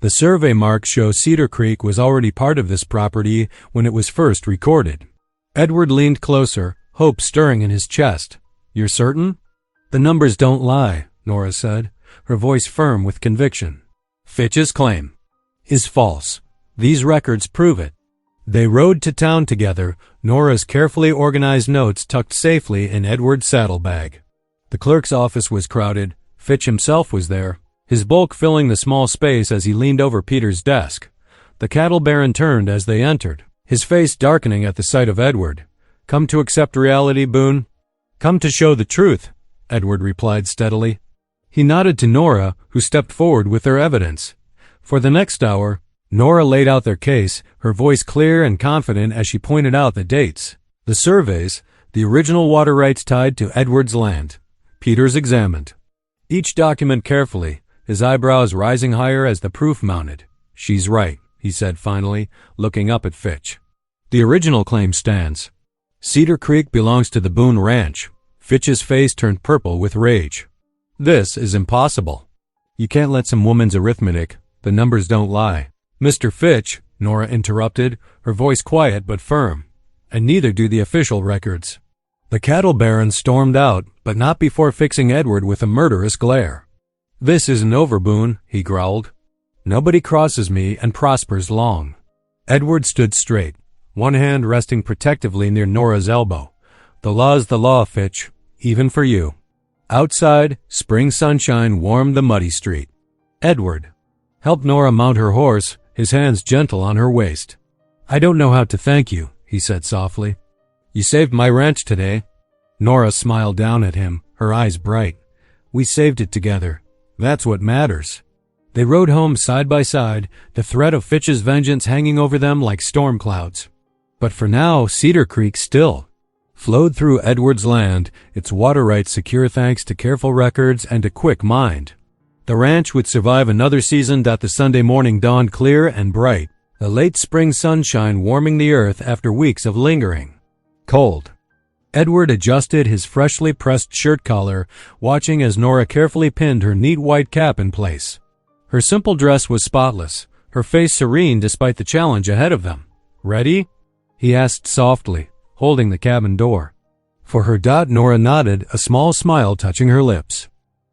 "The survey marks show Cedar Creek was already part of this property when it was first recorded." Edward leaned closer, hope stirring in his chest. "You're certain?" "The numbers don't lie," Nora said, her voice firm with conviction. "Fitch's claim is false. These records prove it." They rode to town together, Nora's carefully organized notes tucked safely in Edward's saddlebag. The clerk's office was crowded. Fitch himself was there, his bulk filling the small space as he leaned over Peter's desk. The cattle baron turned as they entered, his face darkening at the sight of Edward. "Come to accept reality, Boone?" "Come to show the truth," Edward replied steadily. He nodded to Nora, who stepped forward with their evidence. For the next hour, Nora laid out their case, her voice clear and confident as she pointed out the dates, the surveys, the original water rights tied to Edward's land. Peters examined each document carefully, his eyebrows rising higher as the proof mounted. "She's right," he said finally, looking up at Fitch. "The original claim stands. Cedar Creek belongs to the Boone Ranch." Fitch's face turned purple with rage. "This is impossible. You can't let some woman's arithmetic. The numbers don't lie." "Mr. Fitch," Nora interrupted, her voice quiet but firm, "and neither do the official records." The cattle baron stormed out, but not before fixing Edward with a murderous glare. "This isn't over, Boone," he growled. "Nobody crosses me and prospers long." Edward stood straight, one hand resting protectively near Nora's elbow. "The law's the law, Fitch, even for you." Outside, spring sunshine warmed the muddy street. Edward helped Nora mount her horse, his hands gentle on her waist. "I don't know how to thank you," he said softly. "You saved my ranch today." Nora smiled down at him, her eyes bright. "We saved it together. That's what matters." They rode home side by side, the threat of Fitch's vengeance hanging over them like storm clouds. But for now, Cedar Creek still flowed through Edward's land, its water rights secure thanks to careful records and a quick mind. The ranch would survive another season. The Sunday morning dawned clear and bright, the late spring sunshine warming the earth after weeks of lingering cold. Edward adjusted his freshly pressed shirt collar, watching as Nora carefully pinned her neat white cap in place. Her simple dress was spotless, her face serene despite the challenge ahead of them. "Ready?" he asked softly, holding the cabin door. For her, Nora nodded, a small smile touching her lips.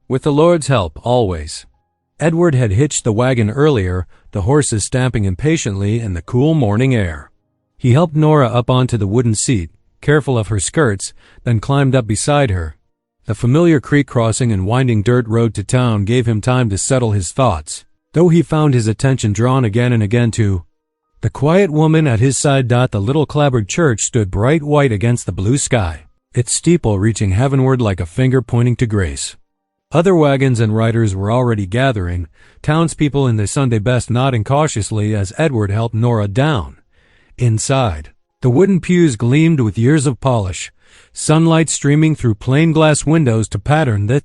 "With the Lord's help, always." Edward had hitched the wagon earlier, the horses stamping impatiently in the cool morning air. He helped Nora up onto the wooden seat, careful of her skirts, then climbed up beside her. The familiar creek crossing and winding dirt road to town gave him time to settle his thoughts, though he found his attention drawn again and again to the quiet woman at his side. The little clapboard church stood bright white against the blue sky, its steeple reaching heavenward like a finger pointing to grace. Other wagons and riders were already gathering, townspeople in their Sunday best nodding cautiously as Edward helped Nora down. Inside, the wooden pews gleamed with years of polish, sunlight streaming through plain glass windows to pattern the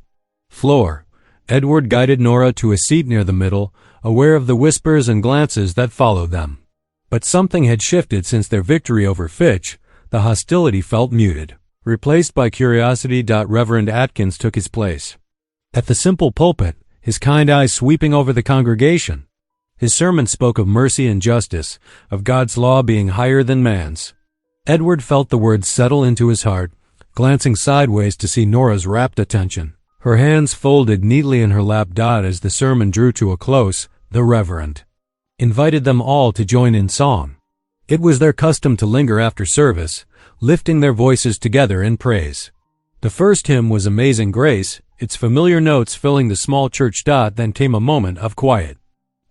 floor. Edward guided Nora to a seat near the middle, aware of the whispers and glances that followed them. But something had shifted since their victory over Fitch. The hostility felt muted, replaced by curiosity. Reverend Atkins took his place at the simple pulpit, his kind eyes sweeping over the congregation. His sermon spoke of mercy and justice, of God's law being higher than man's. Edward felt the words settle into his heart, glancing sideways to see Nora's rapt attention. Her hands folded neatly in her lap. As the sermon drew to a close, the Reverend invited them all to join in song. It was their custom to linger after service, lifting their voices together in praise. The first hymn was Amazing Grace, its familiar notes filling the small church. Then came a moment of quiet.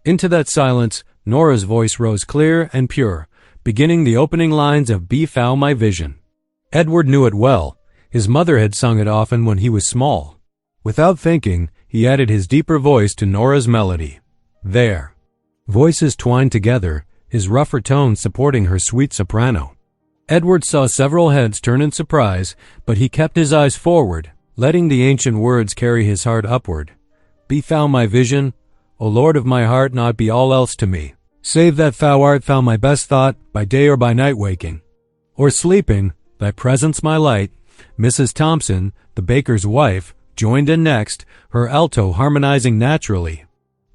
Into that silence, Nora's voice rose clear and pure, beginning the opening lines of Be Thou My Vision. Edward knew it well. His mother had sung it often when he was small. Without thinking, he added his deeper voice to Nora's melody. There. Voices twined together, his rougher tones supporting her sweet soprano. Edward saw several heads turn in surprise, but he kept his eyes forward, letting the ancient words carry his heart upward. Be Thou my vision, O Lord of my heart, not be all else to me. Save that Thou art Thou my best thought, by day or by night waking, or sleeping, Thy presence my light. Mrs. Thompson, the baker's wife, joined in next, her alto harmonizing naturally.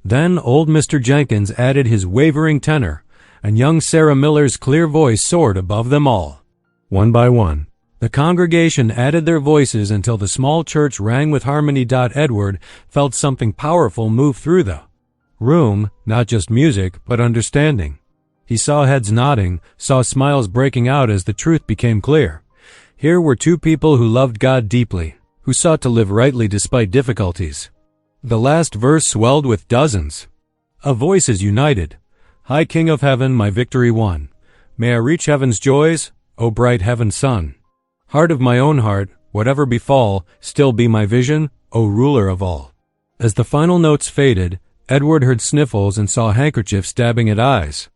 Then old Mr. Jenkins added his wavering tenor, and young Sarah Miller's clear voice soared above them all. One by one, the congregation added their voices until the small church rang with harmony. Edward felt something powerful move through the room, not just music, but understanding. He saw heads nodding, saw smiles breaking out as the truth became clear. Here were two people who loved God deeply, who sought to live rightly despite difficulties. The last verse swelled with dozens of voices united. High King of Heaven, my victory won. May I reach heaven's joys, O bright heaven's sun. Heart of my own heart, whatever befall, still be my vision, O ruler of all. As the final notes faded, Edward heard sniffles and saw handkerchiefs dabbing at eyes.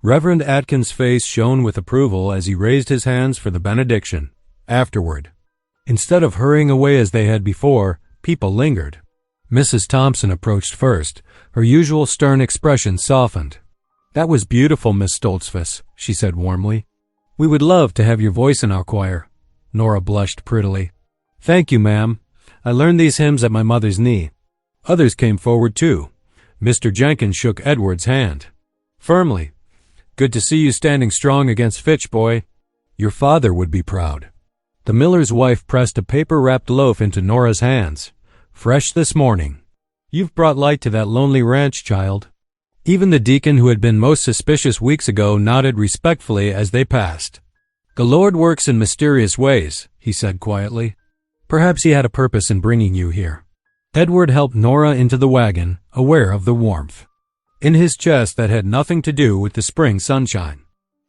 Reverend Atkins' face shone with approval as he raised his hands for the benediction. Afterward, instead of hurrying away as they had before, people lingered. Mrs. Thompson approached first. Her usual stern expression softened. "That was beautiful, Miss Stoltzfus," she said warmly. "We would love to have your voice in our choir." Nora blushed prettily. "Thank you, ma'am. I learned these hymns at my mother's knee." Others came forward, too. Mr. Jenkins shook Edward's hand firmly. "Good to see you standing strong against Fitch, boy. Your father would be proud." The miller's wife pressed a paper-wrapped loaf into Nora's hands. "Fresh this morning. You've brought light to that lonely ranch, child." Even the deacon, who had been most suspicious weeks ago, nodded respectfully as they passed. "The Lord works in mysterious ways," he said quietly. "Perhaps he had a purpose in bringing you here." Edward helped Nora into the wagon, aware of the warmth in his chest that had nothing to do with the spring sunshine.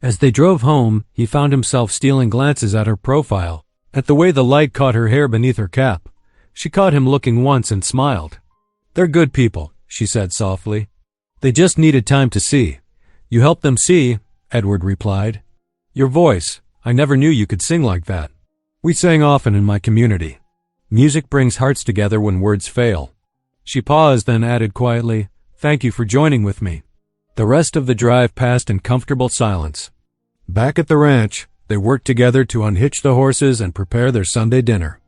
As they drove home, he found himself stealing glances at her profile, at the way the light caught her hair beneath her cap. She caught him looking once and smiled. "They're good people," she said softly. "They just needed time to see." "You helped them see," Edward replied. "Your voice, I never knew you could sing like that. We sang often in my community. Music brings hearts together when words fail." She paused, then added quietly, "Thank you for joining with me." The rest of the drive passed in comfortable silence. Back at the ranch, they worked together to unhitch the horses and prepare their Sunday dinner.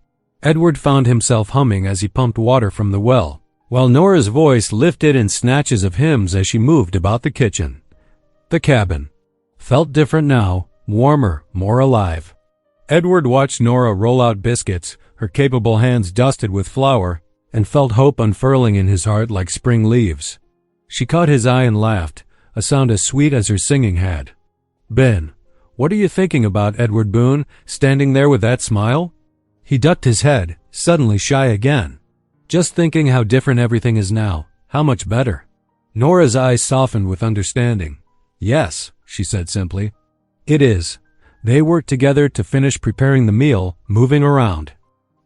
Edward found himself humming as he pumped water from the well, while Nora's voice lifted in snatches of hymns as she moved about the kitchen. The cabin felt different now, warmer, more alive. Edward watched Nora roll out biscuits, her capable hands dusted with flour, and felt hope unfurling in his heart like spring leaves. She caught his eye and laughed, a sound as sweet as her singing had. "Ben, what are you thinking about, Edward Boone, standing there with that smile?" He ducked his head, suddenly shy again. "Just thinking how different everything is now, how much better." Nora's eyes softened with understanding. "Yes," she said simply. "It is." They worked together to finish preparing the meal, moving around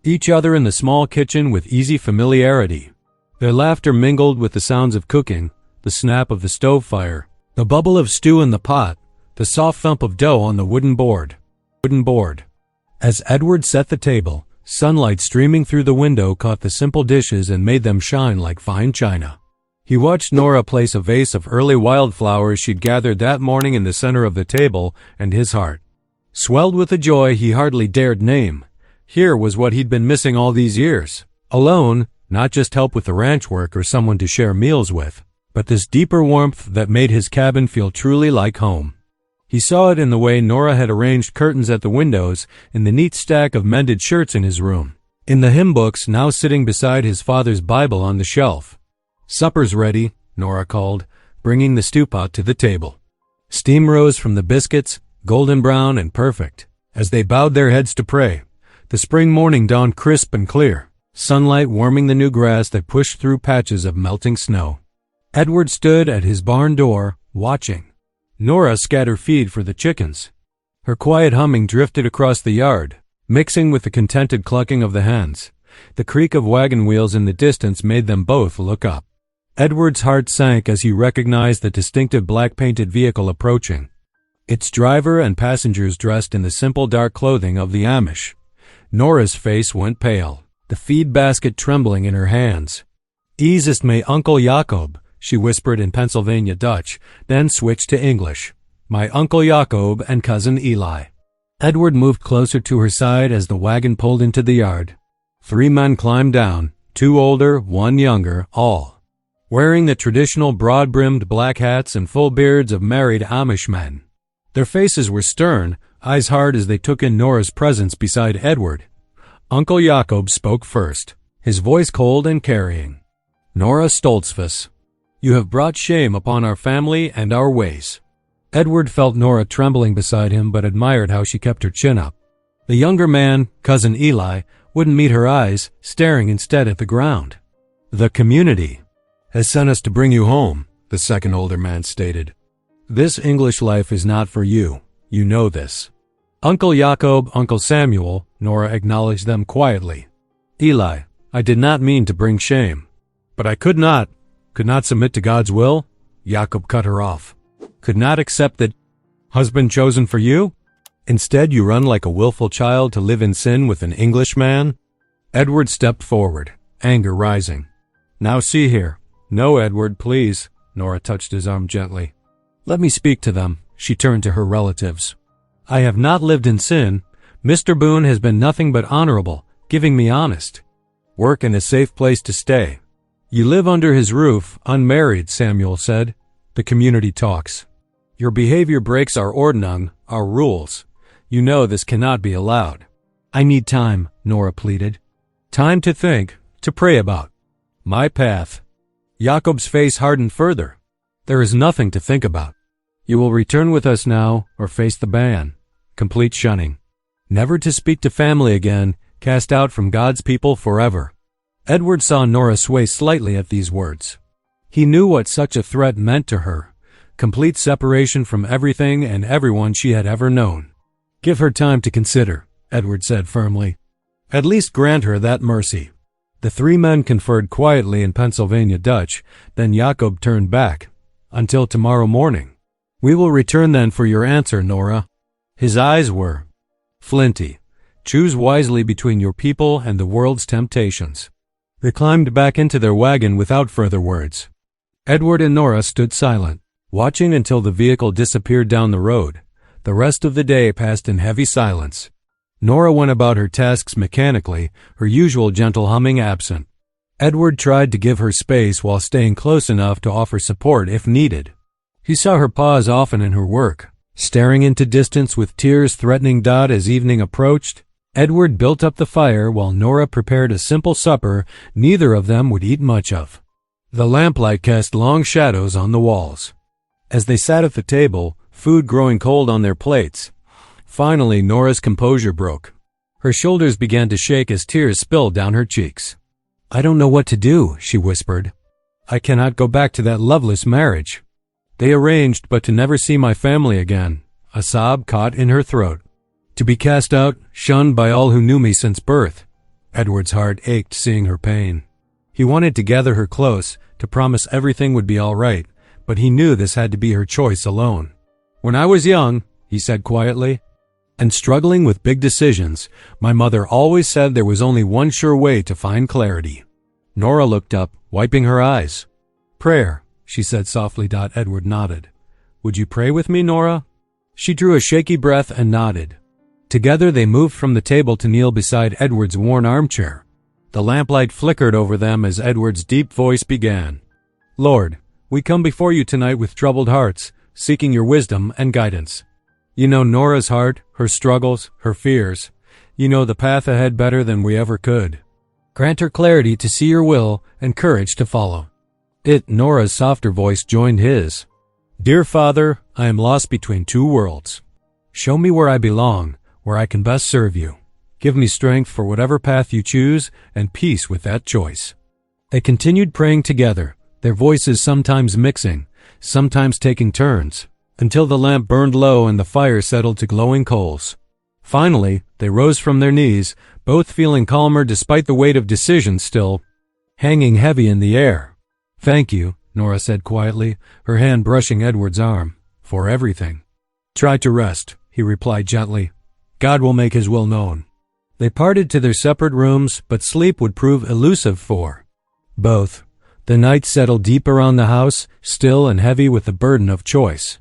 each other in the small kitchen with easy familiarity. Their laughter mingled with the sounds of cooking, the snap of the stove fire, the bubble of stew in the pot, the soft thump of dough on the wooden board. As Edward set the table, sunlight streaming through the window caught the simple dishes and made them shine like fine china. He watched Nora place a vase of early wildflowers she'd gathered that morning in the center of the table, and his heart swelled with a joy he hardly dared name. Here was what he'd been missing all these years. Alone, not just help with the ranch work or someone to share meals with, but this deeper warmth that made his cabin feel truly like home. He saw it in the way Nora had arranged curtains at the windows, in the neat stack of mended shirts in his room, in the hymn books now sitting beside his father's Bible on the shelf. "Supper's ready," Nora called, bringing the stew pot to the table. Steam rose from the biscuits, golden brown and perfect. As they bowed their heads to pray, the spring morning dawned crisp and clear, sunlight warming the new grass that pushed through patches of melting snow. Edward stood at his barn door, watching Nora scatter feed for the chickens. Her quiet humming drifted across the yard, mixing with the contented clucking of the hens. The creak of wagon wheels in the distance made them both look up. Edward's heart sank as he recognized the distinctive black-painted vehicle approaching, its driver and passengers dressed in the simple dark clothing of the Amish. Nora's face went pale, the feed basket trembling in her hands. "Ease ist me Uncle Jacob," she whispered in Pennsylvania Dutch, then switched to English. "My Uncle Jacob and Cousin Eli." Edward moved closer to her side as the wagon pulled into the yard. 3 men climbed down, 2 older, 1 younger, all wearing the traditional broad-brimmed black hats and full beards of married Amish men. Their faces were stern, eyes hard as they took in Nora's presence beside Edward. Uncle Jacob spoke first, his voice cold and carrying. "Nora Stoltzfus, you have brought shame upon our family and our ways." Edward felt Nora trembling beside him, but admired how she kept her chin up. The younger man, Cousin Eli, wouldn't meet her eyes, staring instead at the ground. "The community has sent us to bring you home," the second older man stated. "This English life is not for you. You know this." "Uncle Jacob, Uncle Samuel," Nora acknowledged them quietly. "Eli, I did not mean to bring shame." But I could not submit to God's will? Jacob cut her off. Could not accept that husband chosen for you? Instead you run like a willful child to live in sin with an Englishman? Edward stepped forward, anger rising. Now see here. No, Edward, please. Nora touched his arm gently. Let me speak to them. She turned to her relatives. I have not lived in sin. Mr. Boone has been nothing but honorable, giving me honest work and a safe place to stay. You live under his roof, unmarried, Samuel said. The community talks. Your behavior breaks our ordnung, our rules. You know this cannot be allowed. I need time, Nora pleaded. Time to think, to pray about. My path. Jacob's face hardened further. There is nothing to think about. You will return with us now, or face the ban. Complete shunning. Never to speak to family again, cast out from God's people forever. Edward saw Nora sway slightly at these words. He knew what such a threat meant to her. Complete separation from everything and everyone she had ever known. Give her time to consider, Edward said firmly. At least grant her that mercy. The three men conferred quietly in Pennsylvania Dutch, then Jacob turned back. Until tomorrow morning. We will return then for your answer, Nora. His eyes were flinty. Choose wisely between your people and the world's temptations. They climbed back into their wagon without further words. Edward and Nora stood silent, watching until the vehicle disappeared down the road. The rest of the day passed in heavy silence. Nora went about her tasks mechanically, her usual gentle humming absent. Edward tried to give her space while staying close enough to offer support if needed. He saw her pause often in her work, staring into distance with tears threatening Dot as evening approached. Edward built up the fire while Nora prepared a simple supper neither of them would eat much of. The lamplight cast long shadows on the walls. As they sat at the table, food growing cold on their plates, finally Nora's composure broke. Her shoulders began to shake as tears spilled down her cheeks. I don't know what to do, she whispered. I cannot go back to that loveless marriage. They arranged but to never see my family again. A sob caught in her throat. To be cast out, shunned by all who knew me since birth. Edward's heart ached seeing her pain. He wanted to gather her close, to promise everything would be all right, but he knew this had to be her choice alone. When I was young, he said quietly, and struggling with big decisions, my mother always said there was only one sure way to find clarity. Nora looked up, wiping her eyes. Prayer, she said softly. Edward nodded. Would you pray with me, Nora? She drew a shaky breath and nodded. Together they moved from the table to kneel beside Edward's worn armchair. The lamplight flickered over them as Edward's deep voice began. Lord, we come before you tonight with troubled hearts, seeking your wisdom and guidance. You know Nora's heart, her struggles, her fears. You know the path ahead better than we ever could. Grant her clarity to see your will and courage to follow. Nora's softer voice joined his. Dear Father, I am lost between two worlds. Show me where I belong, where I can best serve you. Give me strength for whatever path you choose and peace with that choice. They continued praying together, their voices sometimes mixing, sometimes taking turns, until the lamp burned low and the fire settled to glowing coals. Finally, they rose from their knees, both feeling calmer despite the weight of decision still hanging heavy in the air. Thank you, Nora said quietly, her hand brushing Edward's arm, for everything. Try to rest, he replied gently. God will make his will known. They parted to their separate rooms, but sleep would prove elusive for both. The night settled deep around the house, still and heavy with the burden of choice.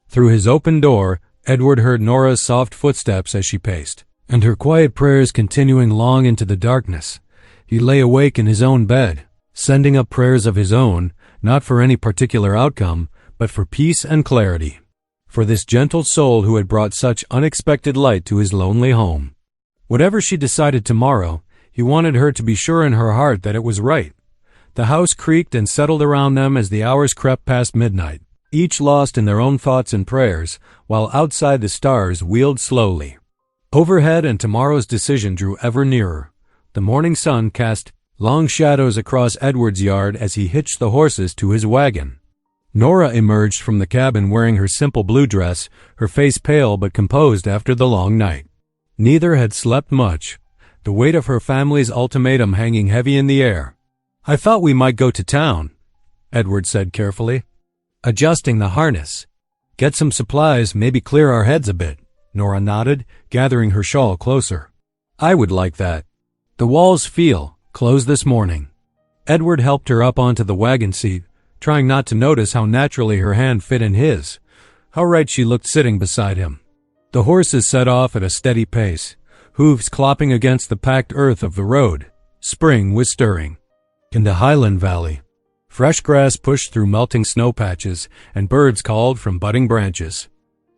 Through his open door, Edward heard Nora's soft footsteps as she paced, and her quiet prayers continuing long into the darkness. He lay awake in his own bed, sending up prayers of his own, not for any particular outcome, but for peace and clarity. For this gentle soul who had brought such unexpected light to his lonely home. Whatever she decided tomorrow, he wanted her to be sure in her heart that it was right. The house creaked and settled around them as the hours crept past midnight, each lost in their own thoughts and prayers, while outside the stars wheeled slowly. Overhead, and tomorrow's decision drew ever nearer. The morning sun cast long shadows across Edward's yard as he hitched the horses to his wagon. Nora emerged from the cabin wearing her simple blue dress, her face pale but composed after the long night. Neither had slept much, the weight of her family's ultimatum hanging heavy in the air. "I thought we might go to town," Edward said carefully, adjusting the harness. "Get some supplies, maybe clear our heads a bit," Nora nodded, gathering her shawl closer. "I would like that. The walls feel closed this morning." Edward helped her up onto the wagon seat, trying not to notice how naturally her hand fit in his, how right she looked sitting beside him. The horses set off at a steady pace, hooves clopping against the packed earth of the road. Spring was stirring. In the Highland Valley, fresh grass pushed through melting snow patches, and birds called from budding branches.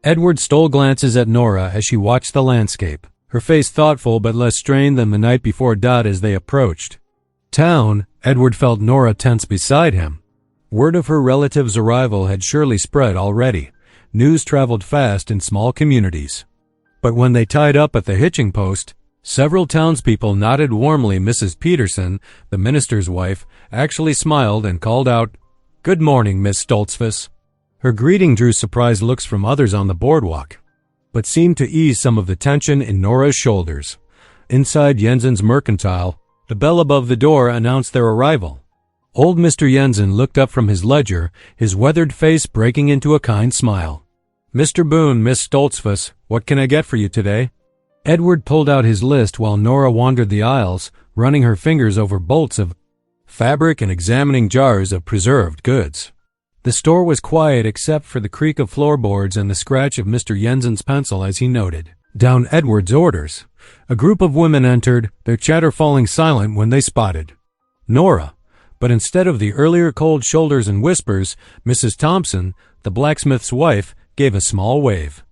Edward stole glances at Nora as she watched the landscape, her face thoughtful but less strained than the night before as they approached. Town, Edward felt Nora tense beside him. Word of her relative's arrival had surely spread already. News traveled fast in small communities. But when they tied up at the hitching post, several townspeople nodded warmly. Mrs. Peterson, the minister's wife, actually smiled and called out, "Good morning, Miss Stoltzfus." Her greeting drew surprised looks from others on the boardwalk, but seemed to ease some of the tension in Nora's shoulders. Inside Jensen's mercantile, the bell above the door announced their arrival. Old Mr. Jensen looked up from his ledger, his weathered face breaking into a kind smile. "Mr. Boone, Miss Stoltzfus, what can I get for you today?" Edward pulled out his list while Nora wandered the aisles, running her fingers over bolts of fabric and examining jars of preserved goods. The store was quiet except for the creak of floorboards and the scratch of Mr. Jensen's pencil as he noted down Edward's orders. A group of women entered, their chatter falling silent when they spotted Nora. But instead of the earlier cold shoulders and whispers, Mrs. Thompson, the blacksmith's wife, gave a small wave.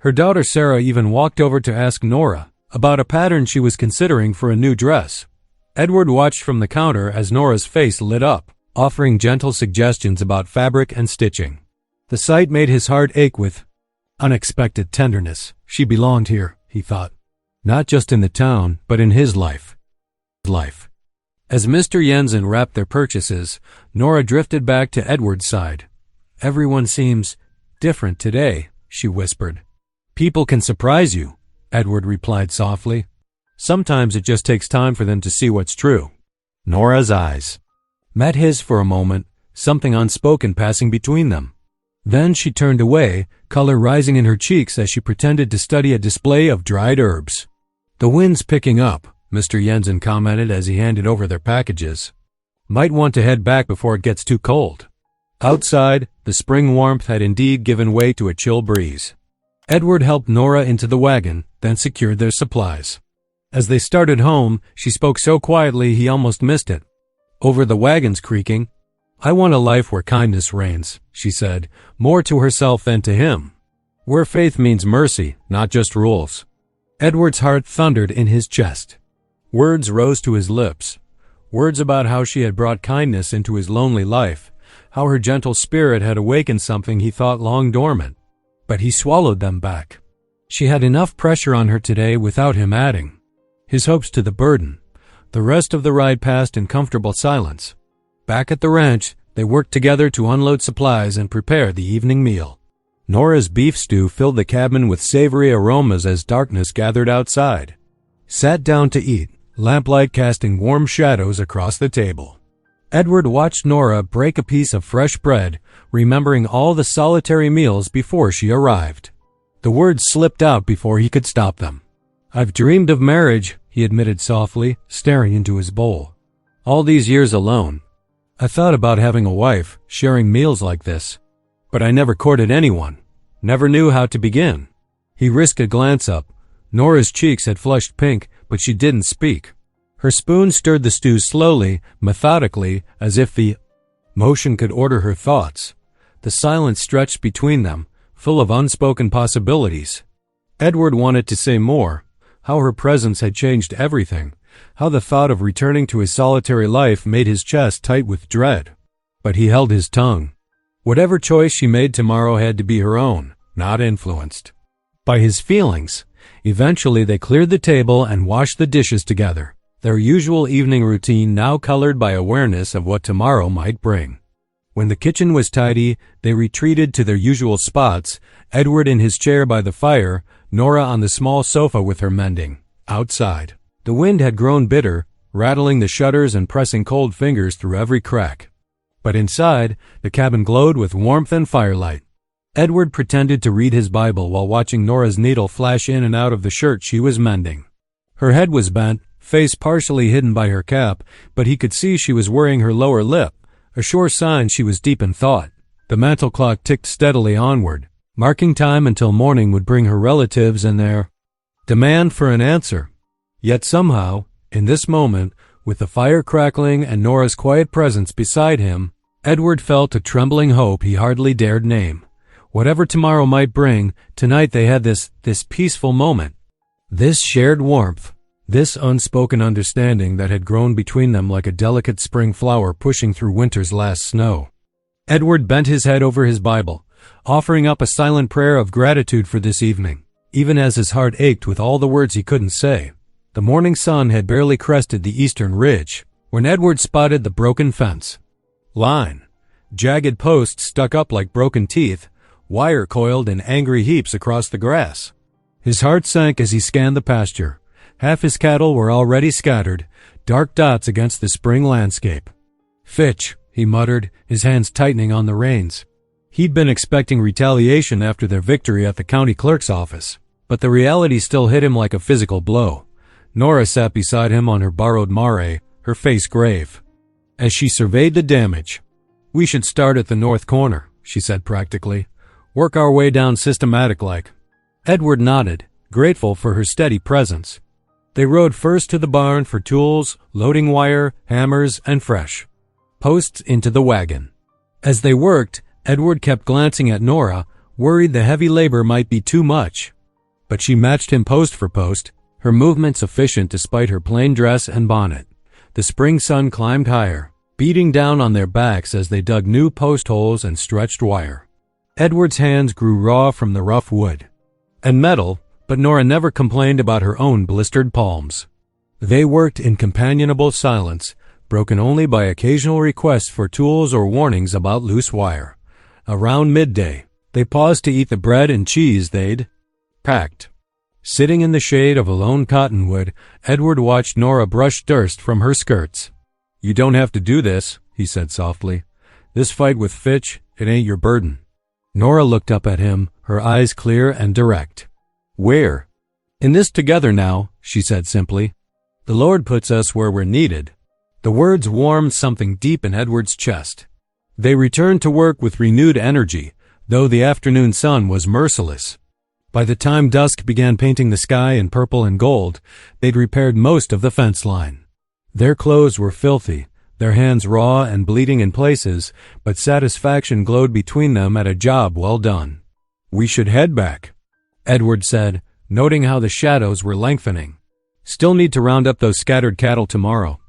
Her daughter Sarah even walked over to ask Nora about a pattern she was considering for a new dress. Edward watched from the counter as Nora's face lit up, offering gentle suggestions about fabric and stitching. The sight made his heart ache with unexpected tenderness. She belonged here, he thought, not just in the town, but in his life. As Mr. Jensen wrapped their purchases, Nora drifted back to Edward's side. "Everyone seems different today," she whispered. "People can surprise you," Edward replied softly. "Sometimes it just takes time for them to see what's true." Nora's eyes met his for a moment, something unspoken passing between them. Then she turned away, color rising in her cheeks as she pretended to study a display of dried herbs. "The wind's picking up," Mr. Jensen commented as he handed over their packages. "Might want to head back before it gets too cold." Outside, the spring warmth had indeed given way to a chill breeze. Edward helped Nora into the wagon, then secured their supplies. As they started home, she spoke so quietly he almost missed it. Over the wagon's creaking, "I want a life where kindness reigns," she said, more to herself than to him. "Where faith means mercy, not just rules." Edward's heart thundered in his chest. Words rose to his lips. Words about how she had brought kindness into his lonely life, how her gentle spirit had awakened something he thought long dormant. But he swallowed them back. She had enough pressure on her today without him adding his hopes to the burden. The rest of the ride passed in comfortable silence. Back at the ranch, they worked together to unload supplies and prepare the evening meal. Nora's beef stew filled the cabin with savory aromas as darkness gathered outside. Sat down to eat, lamplight casting warm shadows across the table. Edward watched Nora break a piece of fresh bread, remembering all the solitary meals before she arrived. The words slipped out before he could stop them. "I've dreamed of marriage," he admitted softly, staring into his bowl. "All these years alone. I thought about having a wife, sharing meals like this. But I never courted anyone, never knew how to begin." He risked a glance up. Nora's cheeks had flushed pink, but she didn't speak. Her spoon stirred the stew slowly, methodically, as if the motion could order her thoughts. The silence stretched between them, full of unspoken possibilities. Edward wanted to say more, how her presence had changed everything, how the thought of returning to his solitary life made his chest tight with dread. But he held his tongue. Whatever choice she made tomorrow had to be her own, not influenced by his feelings. Eventually they cleared the table and washed the dishes together, their usual evening routine now colored by awareness of what tomorrow might bring. When the kitchen was tidy, they retreated to their usual spots, Edward in his chair by the fire, Nora on the small sofa with her mending. Outside, the wind had grown bitter, rattling the shutters and pressing cold fingers through every crack. But inside, the cabin glowed with warmth and firelight. Edward pretended to read his Bible while watching Nora's needle flash in and out of the shirt she was mending. Her head was bent, face partially hidden by her cap, but he could see she was worrying her lower lip, a sure sign she was deep in thought. The mantel clock ticked steadily onward, marking time until morning would bring her relatives and their demand for an answer. Yet somehow, in this moment, with the fire crackling and Nora's quiet presence beside him, Edward felt a trembling hope he hardly dared name. Whatever tomorrow might bring, tonight they had this peaceful moment. This shared warmth, this unspoken understanding that had grown between them like a delicate spring flower pushing through winter's last snow. Edward bent his head over his Bible, offering up a silent prayer of gratitude for this evening, even as his heart ached with all the words he couldn't say. The morning sun had barely crested the eastern ridge when Edward spotted the broken fence line. Jagged posts stuck up like broken teeth, wire coiled in angry heaps across the grass. His heart sank as he scanned the pasture. Half his cattle were already scattered, dark dots against the spring landscape. "Fitch," he muttered, his hands tightening on the reins. He'd been expecting retaliation after their victory at the county clerk's office, but the reality still hit him like a physical blow. Nora sat beside him on her borrowed mare, her face grave. As she surveyed the damage, "We should start at the north corner," she said practically. "Work our way down systematic-like." Edward nodded, grateful for her steady presence. They rode first to the barn for tools, loading wire, hammers, and fresh posts into the wagon. As they worked, Edward kept glancing at Nora, worried the heavy labor might be too much. But she matched him post for post, her movements efficient despite her plain dress and bonnet. The spring sun climbed higher, beating down on their backs as they dug new post holes and stretched wire. Edward's hands grew raw from the rough wood and metal, but Nora never complained about her own blistered palms. They worked in companionable silence, broken only by occasional requests for tools or warnings about loose wire. Around midday, they paused to eat the bread and cheese they'd packed. Sitting in the shade of a lone cottonwood, Edward watched Nora brush dust from her skirts. "You don't have to do this," he said softly. "This fight with Fitch, it ain't your burden." Nora looked up at him, her eyes clear and direct. "We're in this together now," she said simply. "The Lord puts us where we're needed." The words warmed something deep in Edward's chest. They returned to work with renewed energy, though the afternoon sun was merciless. By the time dusk began painting the sky in purple and gold, they'd repaired most of the fence line. Their clothes were filthy, their hands raw and bleeding in places, but satisfaction glowed between them at a job well done. "We should head back," Edward said, noting how the shadows were lengthening. "Still need to round up those scattered cattle tomorrow."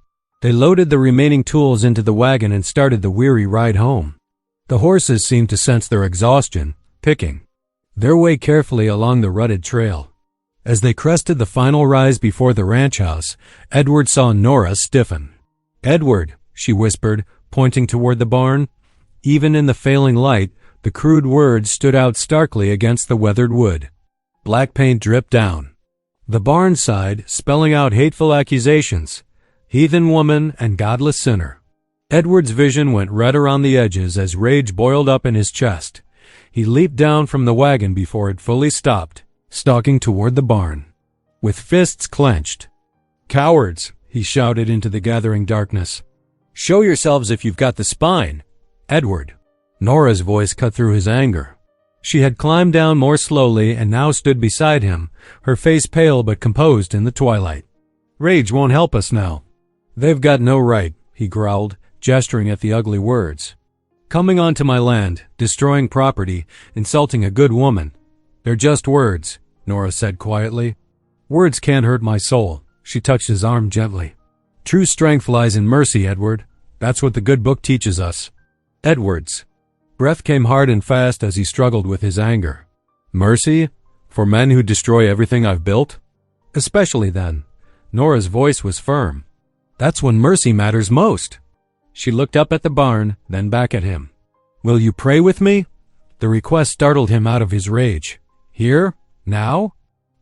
They loaded the remaining tools into the wagon and started the weary ride home. The horses seemed to sense their exhaustion, picking their way carefully along the rutted trail. As they crested the final rise before the ranch house, Edward saw Nora stiffen. "Edward," she whispered, pointing toward the barn. Even in the failing light, the crude words stood out starkly against the weathered wood. Black paint dripped down the barn side, spelling out hateful accusations. "Heathen woman and godless sinner." Edward's vision went red around the edges as rage boiled up in his chest. He leaped down from the wagon before it fully stopped, stalking toward the barn, with fists clenched. "Cowards!" he shouted into the gathering darkness. "Show yourselves if you've got the spine, Edward." Nora's voice cut through his anger. She had climbed down more slowly and now stood beside him, her face pale but composed in the twilight. "Rage won't help us now." "They've got no right," he growled, gesturing at the ugly words. "Coming onto my land, destroying property, insulting a good woman. They're just words," Nora said quietly. "Words can't hurt my soul." She touched his arm gently. "True strength lies in mercy, Edward. That's what the good book teaches us." Edward's breath came hard and fast as he struggled with his anger. "Mercy? For men who destroy everything I've built?" "Especially then." Nora's voice was firm. "That's when mercy matters most." She looked up at the barn, then back at him. "Will you pray with me?" The request startled him out of his rage. "Here? Now?"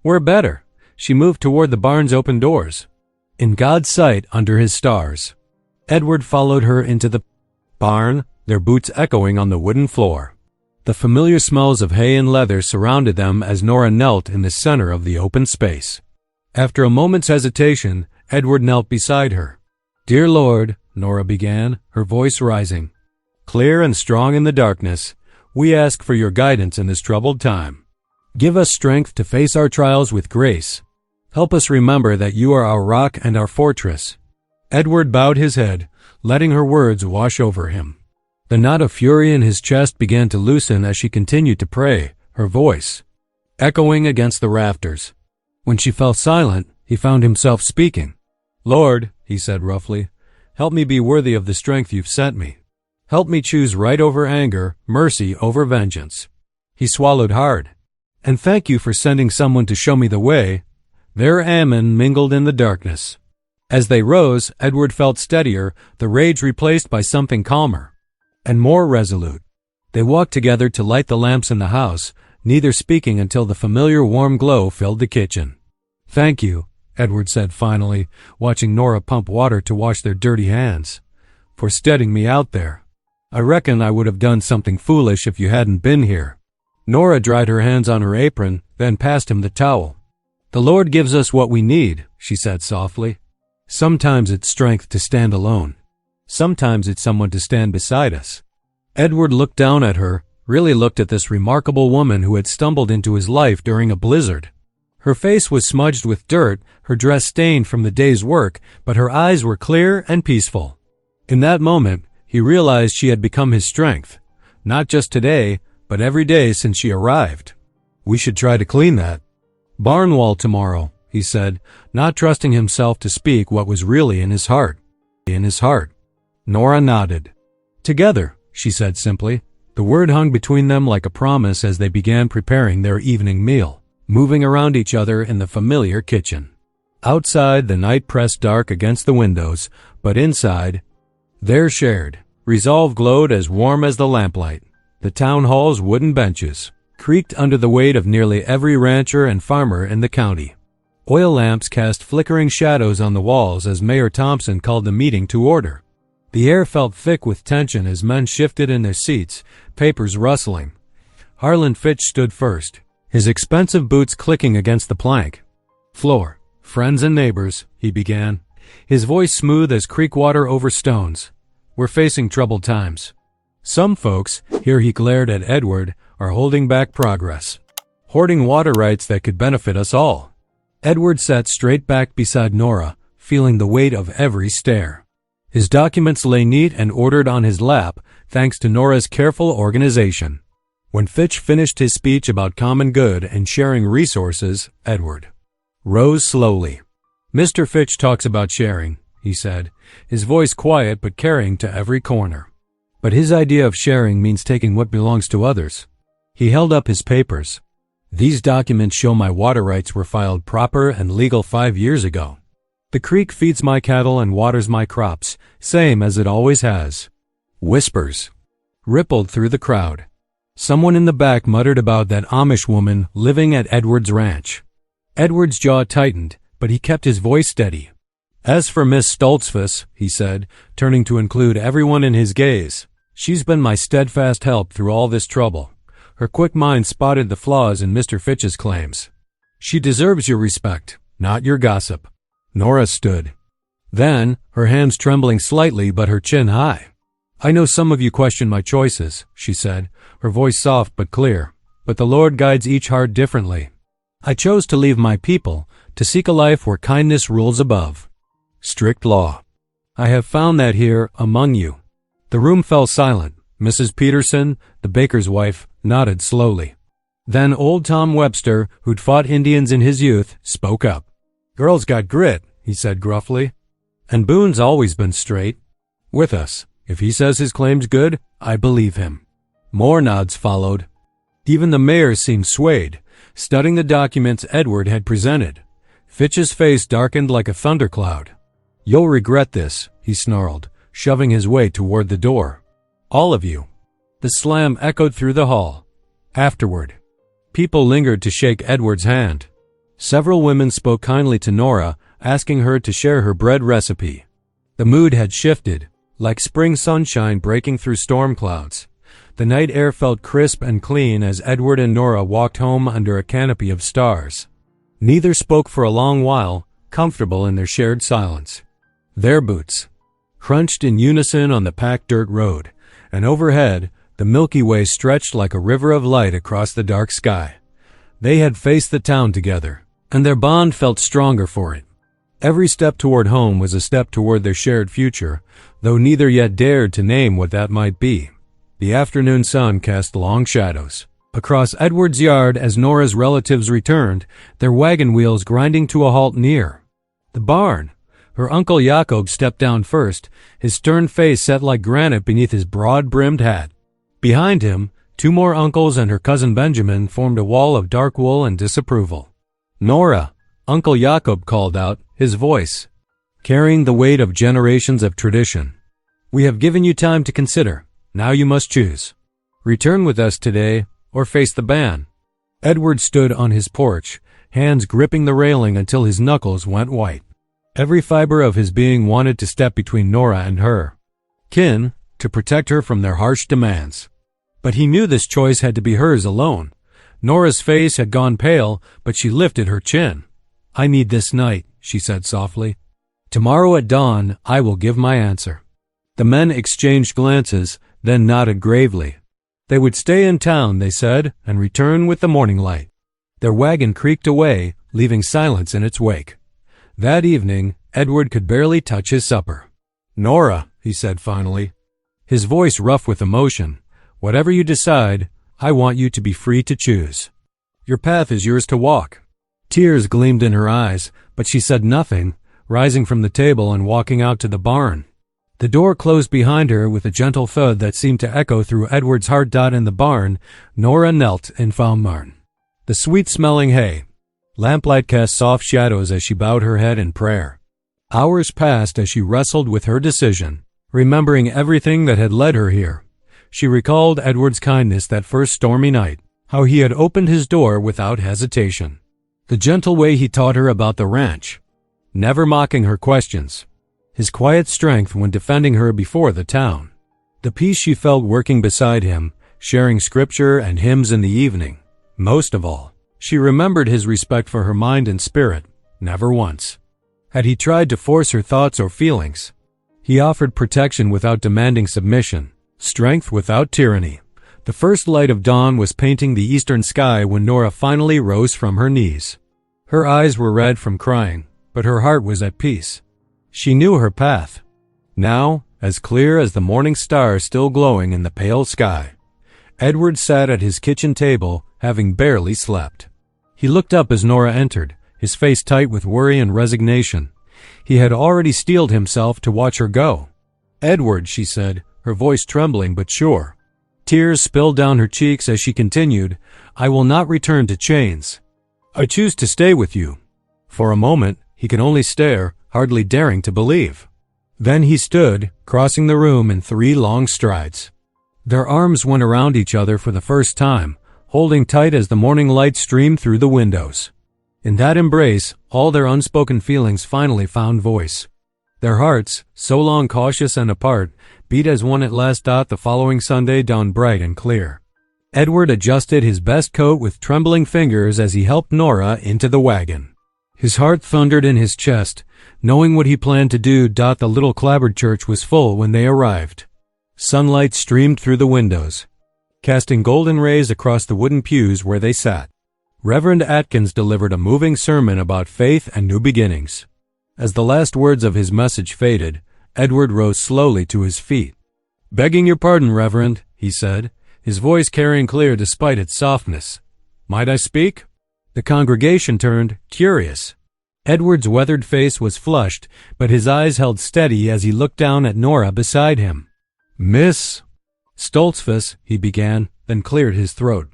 "We're better." She moved toward the barn's open doors. In God's sight under his stars. Edward followed her into the barn, their boots echoing on the wooden floor. The familiar smells of hay and leather surrounded them as Nora knelt in the center of the open space. After a moment's hesitation, Edward knelt beside her. "Dear Lord," Nora began, her voice rising, clear and strong in the darkness, "we ask for your guidance in this troubled time. Give us strength to face our trials with grace. Help us remember that you are our rock and our fortress." Edward bowed his head, letting her words wash over him. The knot of fury in his chest began to loosen as she continued to pray, her voice echoing against the rafters. When she fell silent, he found himself speaking. "Lord," he said roughly, "help me be worthy of the strength you've sent me. Help me choose right over anger, mercy over vengeance." He swallowed hard. "And thank you for sending someone to show me the way." Their Amen mingled in the darkness. As they rose, Edward felt steadier, the rage replaced by something calmer and more resolute. They walked together to light the lamps in the house, neither speaking until the familiar warm glow filled the kitchen. "Thank you," Edward said finally, watching Nora pump water to wash their dirty hands, "for steadying me out there. I reckon I would have done something foolish if you hadn't been here." Nora dried her hands on her apron, then passed him the towel. "The Lord gives us what we need," she said softly. "Sometimes it's strength to stand alone. Sometimes it's someone to stand beside us." Edward looked down at her, really looked at this remarkable woman who had stumbled into his life during a blizzard. Her face was smudged with dirt, her dress stained from the day's work, but her eyes were clear and peaceful. In that moment, he realized she had become his strength, not just today, but every day since she arrived. "We should try to clean that barn wall tomorrow," he said, not trusting himself to speak what was really in his heart. Nora nodded. "Together," she said simply. The word hung between them like a promise as they began preparing their evening meal, moving around each other in the familiar kitchen. Outside, the night pressed dark against the windows, but inside, their shared resolve glowed as warm as the lamplight. The town hall's wooden benches creaked under the weight of nearly every rancher and farmer in the county. Oil lamps cast flickering shadows on the walls as Mayor Thompson called the meeting to order. The air felt thick with tension as men shifted in their seats, papers rustling. Harlan Fitch stood first, his expensive boots clicking against the plank floor. "Friends and neighbors," he began, his voice smooth as creek water over stones, "we're facing troubled times. Some folks," here he glared at Edward, "are holding back progress, hoarding water rights that could benefit us all." Edward sat straight back beside Nora, feeling the weight of every stare. His documents lay neat and ordered on his lap, thanks to Nora's careful organization. When Fitch finished his speech about common good and sharing resources, Edward rose slowly. "Mr. Fitch talks about sharing," he said, his voice quiet but carrying to every corner. "But his idea of sharing means taking what belongs to others." He held up his papers. "These documents show my water rights were filed proper and legal 5 years ago. The creek feeds my cattle and waters my crops, same as it always has." Whispers rippled through the crowd. Someone in the back muttered about that Amish woman living at Edward's ranch. Edward's jaw tightened, but he kept his voice steady. "As for Miss Stoltzfus," he said, turning to include everyone in his gaze, "she's been my steadfast help through all this trouble." Her quick mind spotted the flaws in Mr. Fitch's claims. "She deserves your respect, not your gossip." Nora stood. Then, her hands trembling slightly but her chin high. "I know some of you question my choices," she said, her voice soft but clear, "but the Lord guides each heart differently. I chose to leave my people, to seek a life where kindness rules above strict law. I have found that here among you." The room fell silent. Mrs. Peterson, the baker's wife, nodded slowly. Then old Tom Webster, who'd fought Indians in his youth, spoke up. "Girl's got grit," he said gruffly. "And Boone's always been straight with us. If he says his claim's good, I believe him." More nods followed. Even the mayor seemed swayed, studying the documents Edward had presented. Fitch's face darkened like a thundercloud. "You'll regret this," he snarled, shoving his way toward the door. "All of you." The slam echoed through the hall. Afterward, people lingered to shake Edward's hand. Several women spoke kindly to Nora, asking her to share her bread recipe. The mood had shifted, like spring sunshine breaking through storm clouds. The night air felt crisp and clean as Edward and Nora walked home under a canopy of stars. Neither spoke for a long while, comfortable in their shared silence. Their boots crunched in unison on the packed dirt road, and overhead, the Milky Way stretched like a river of light across the dark sky. They had faced the town together, and their bond felt stronger for it. Every step toward home was a step toward their shared future, though neither yet dared to name what that might be. The afternoon sun cast long shadows across Edward's yard as Nora's relatives returned, their wagon wheels grinding to a halt near the barn. Her uncle Jakob stepped down first, his stern face set like granite beneath his broad-brimmed hat. Behind him, two more uncles and her cousin Benjamin formed a wall of dark wool and disapproval. "Nora," Uncle Jakob called out, his voice carrying the weight of generations of tradition. "We have given you time to consider. Now you must choose. Return with us today, or face the ban." Edward stood on his porch, hands gripping the railing until his knuckles went white. Every fiber of his being wanted to step between Nora and her kin, to protect her from their harsh demands. But he knew this choice had to be hers alone. Nora's face had gone pale, but she lifted her chin. "I need this night," she said softly. "Tomorrow at dawn, I will give my answer." The men exchanged glances, then nodded gravely. They would stay in town, they said, and return with the morning light. Their wagon creaked away, leaving silence in its wake. That evening, Edward could barely touch his supper. "Nora," he said finally, his voice rough with emotion, "whatever you decide, I want you to be free to choose. Your path is yours to walk." Tears gleamed in her eyes, but she said nothing, rising from the table and walking out to the barn. The door closed behind her with a gentle thud that seemed to echo through Edward's heart. In the barn, Nora knelt and found the sweet-smelling hay. Lamplight cast soft shadows as she bowed her head in prayer. Hours passed as she wrestled with her decision, remembering everything that had led her here. She recalled Edward's kindness that first stormy night, how he had opened his door without hesitation, the gentle way he taught her about the ranch, never mocking her questions, his quiet strength when defending her before the town, the peace she felt working beside him, sharing scripture and hymns in the evening. Most of all, she remembered his respect for her mind and spirit. Never once had he tried to force her thoughts or feelings. He offered protection without demanding submission, strength without tyranny. The first light of dawn was painting the eastern sky when Nora finally rose from her knees. Her eyes were red from crying, but her heart was at peace. She knew her path, now as clear as the morning star still glowing in the pale sky. Edward sat at his kitchen table, having barely slept. He looked up as Nora entered, his face tight with worry and resignation. He had already steeled himself to watch her go. "Edward," she said, her voice trembling but sure. Tears spilled down her cheeks as she continued, "I will not return to chains. I choose to stay with you." For a moment, he could only stare, hardly daring to believe. Then he stood, crossing the room in 3 long strides. Their arms went around each other for the first time, holding tight as the morning light streamed through the windows. In that embrace, all their unspoken feelings finally found voice. Their hearts, so long cautious and apart, beat as one at last. The following Sunday dawned bright and clear. Edward adjusted his best coat with trembling fingers as he helped Nora into the wagon. His heart thundered in his chest, knowing what he planned to do. The little clapboard church was full when they arrived. Sunlight streamed through the windows, casting golden rays across the wooden pews where they sat. Reverend Atkins delivered a moving sermon about faith and new beginnings. As the last words of his message faded, Edward rose slowly to his feet. "Begging your pardon, Reverend," he said, his voice carrying clear despite its softness. "Might I speak?" The congregation turned, curious. Edward's weathered face was flushed, but his eyes held steady as he looked down at Nora beside him. "Miss Stoltzfus," he began, then cleared his throat.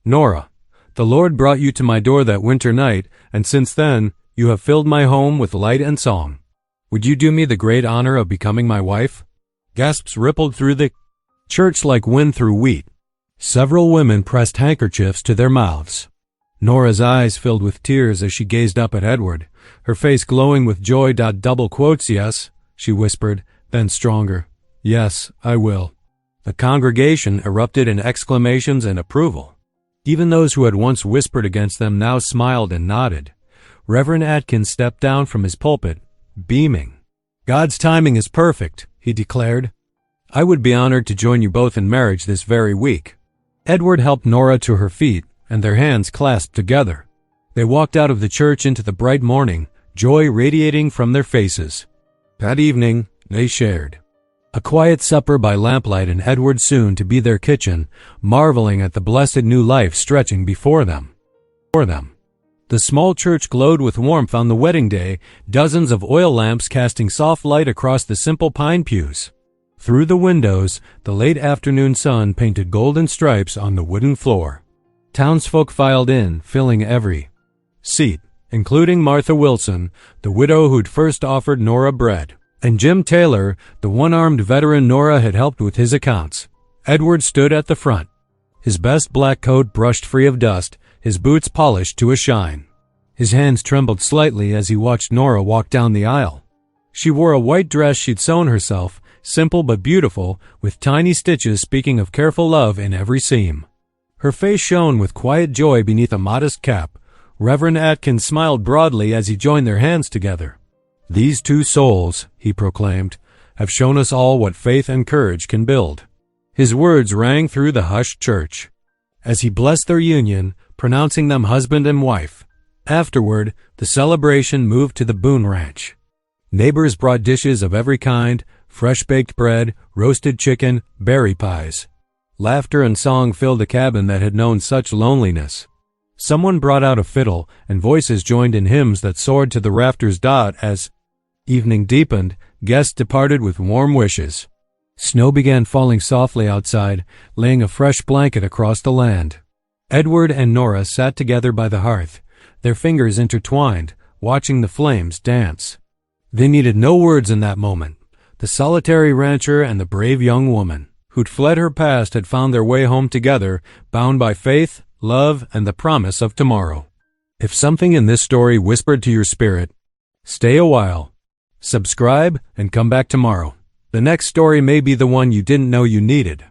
"Nora, the Lord brought you to my door that winter night, and since then you have filled my home with light and song. Would you do me the great honor of becoming my wife?" Gasps rippled through the church like wind through wheat. Several women pressed handkerchiefs to their mouths. Nora's eyes filled with tears as she gazed up at Edward, her face glowing with joy. Double quotes, yes, she whispered, then stronger. Yes, I will. The congregation erupted in exclamations and approval. Even those who had once whispered against them now smiled and nodded. Reverend Atkins stepped down from his pulpit, beaming. God's timing is perfect, he declared. I would be honored to join you both in marriage this very week. Edward helped Nora to her feet, and their hands clasped together. They walked out of the church into the bright morning, joy radiating from their faces. That evening, they shared a quiet supper by lamplight in Edward's soon-to-be-their kitchen, marveling at the blessed new life stretching before them. The small church glowed with warmth on the wedding day, dozens of oil lamps casting soft light across the simple pine pews. Through the windows, the late afternoon sun painted golden stripes on the wooden floor. Townsfolk filed in, filling every seat, including Martha Wilson, the widow who'd first offered Nora bread, and Jim Taylor, the one-armed veteran Nora had helped with his accounts. Edward stood at the front, his best black coat brushed free of dust, his boots polished to a shine. His hands trembled slightly as he watched Nora walk down the aisle. She wore a white dress she'd sewn herself, simple but beautiful, with tiny stitches speaking of careful love in every seam. Her face shone with quiet joy beneath a modest cap. Reverend Atkins smiled broadly as he joined their hands together. These two souls, he proclaimed, have shown us all what faith and courage can build. His words rang through the hushed church as he blessed their union, pronouncing them husband and wife. Afterward, the celebration moved to the Boone Ranch. Neighbors brought dishes of every kind, fresh-baked bread, roasted chicken, berry pies. Laughter and song filled a cabin that had known such loneliness. Someone brought out a fiddle, and voices joined in hymns that soared to the rafters. As evening deepened, guests departed with warm wishes. Snow began falling softly outside, laying a fresh blanket across the land. Edward and Nora sat together by the hearth, their fingers intertwined, watching the flames dance. They needed no words in that moment. The solitary rancher and the brave young woman who'd fled her past had found their way home together, bound by faith, love, and the promise of tomorrow. If something in this story whispered to your spirit, stay a while, subscribe, and come back tomorrow. The next story may be the one you didn't know you needed.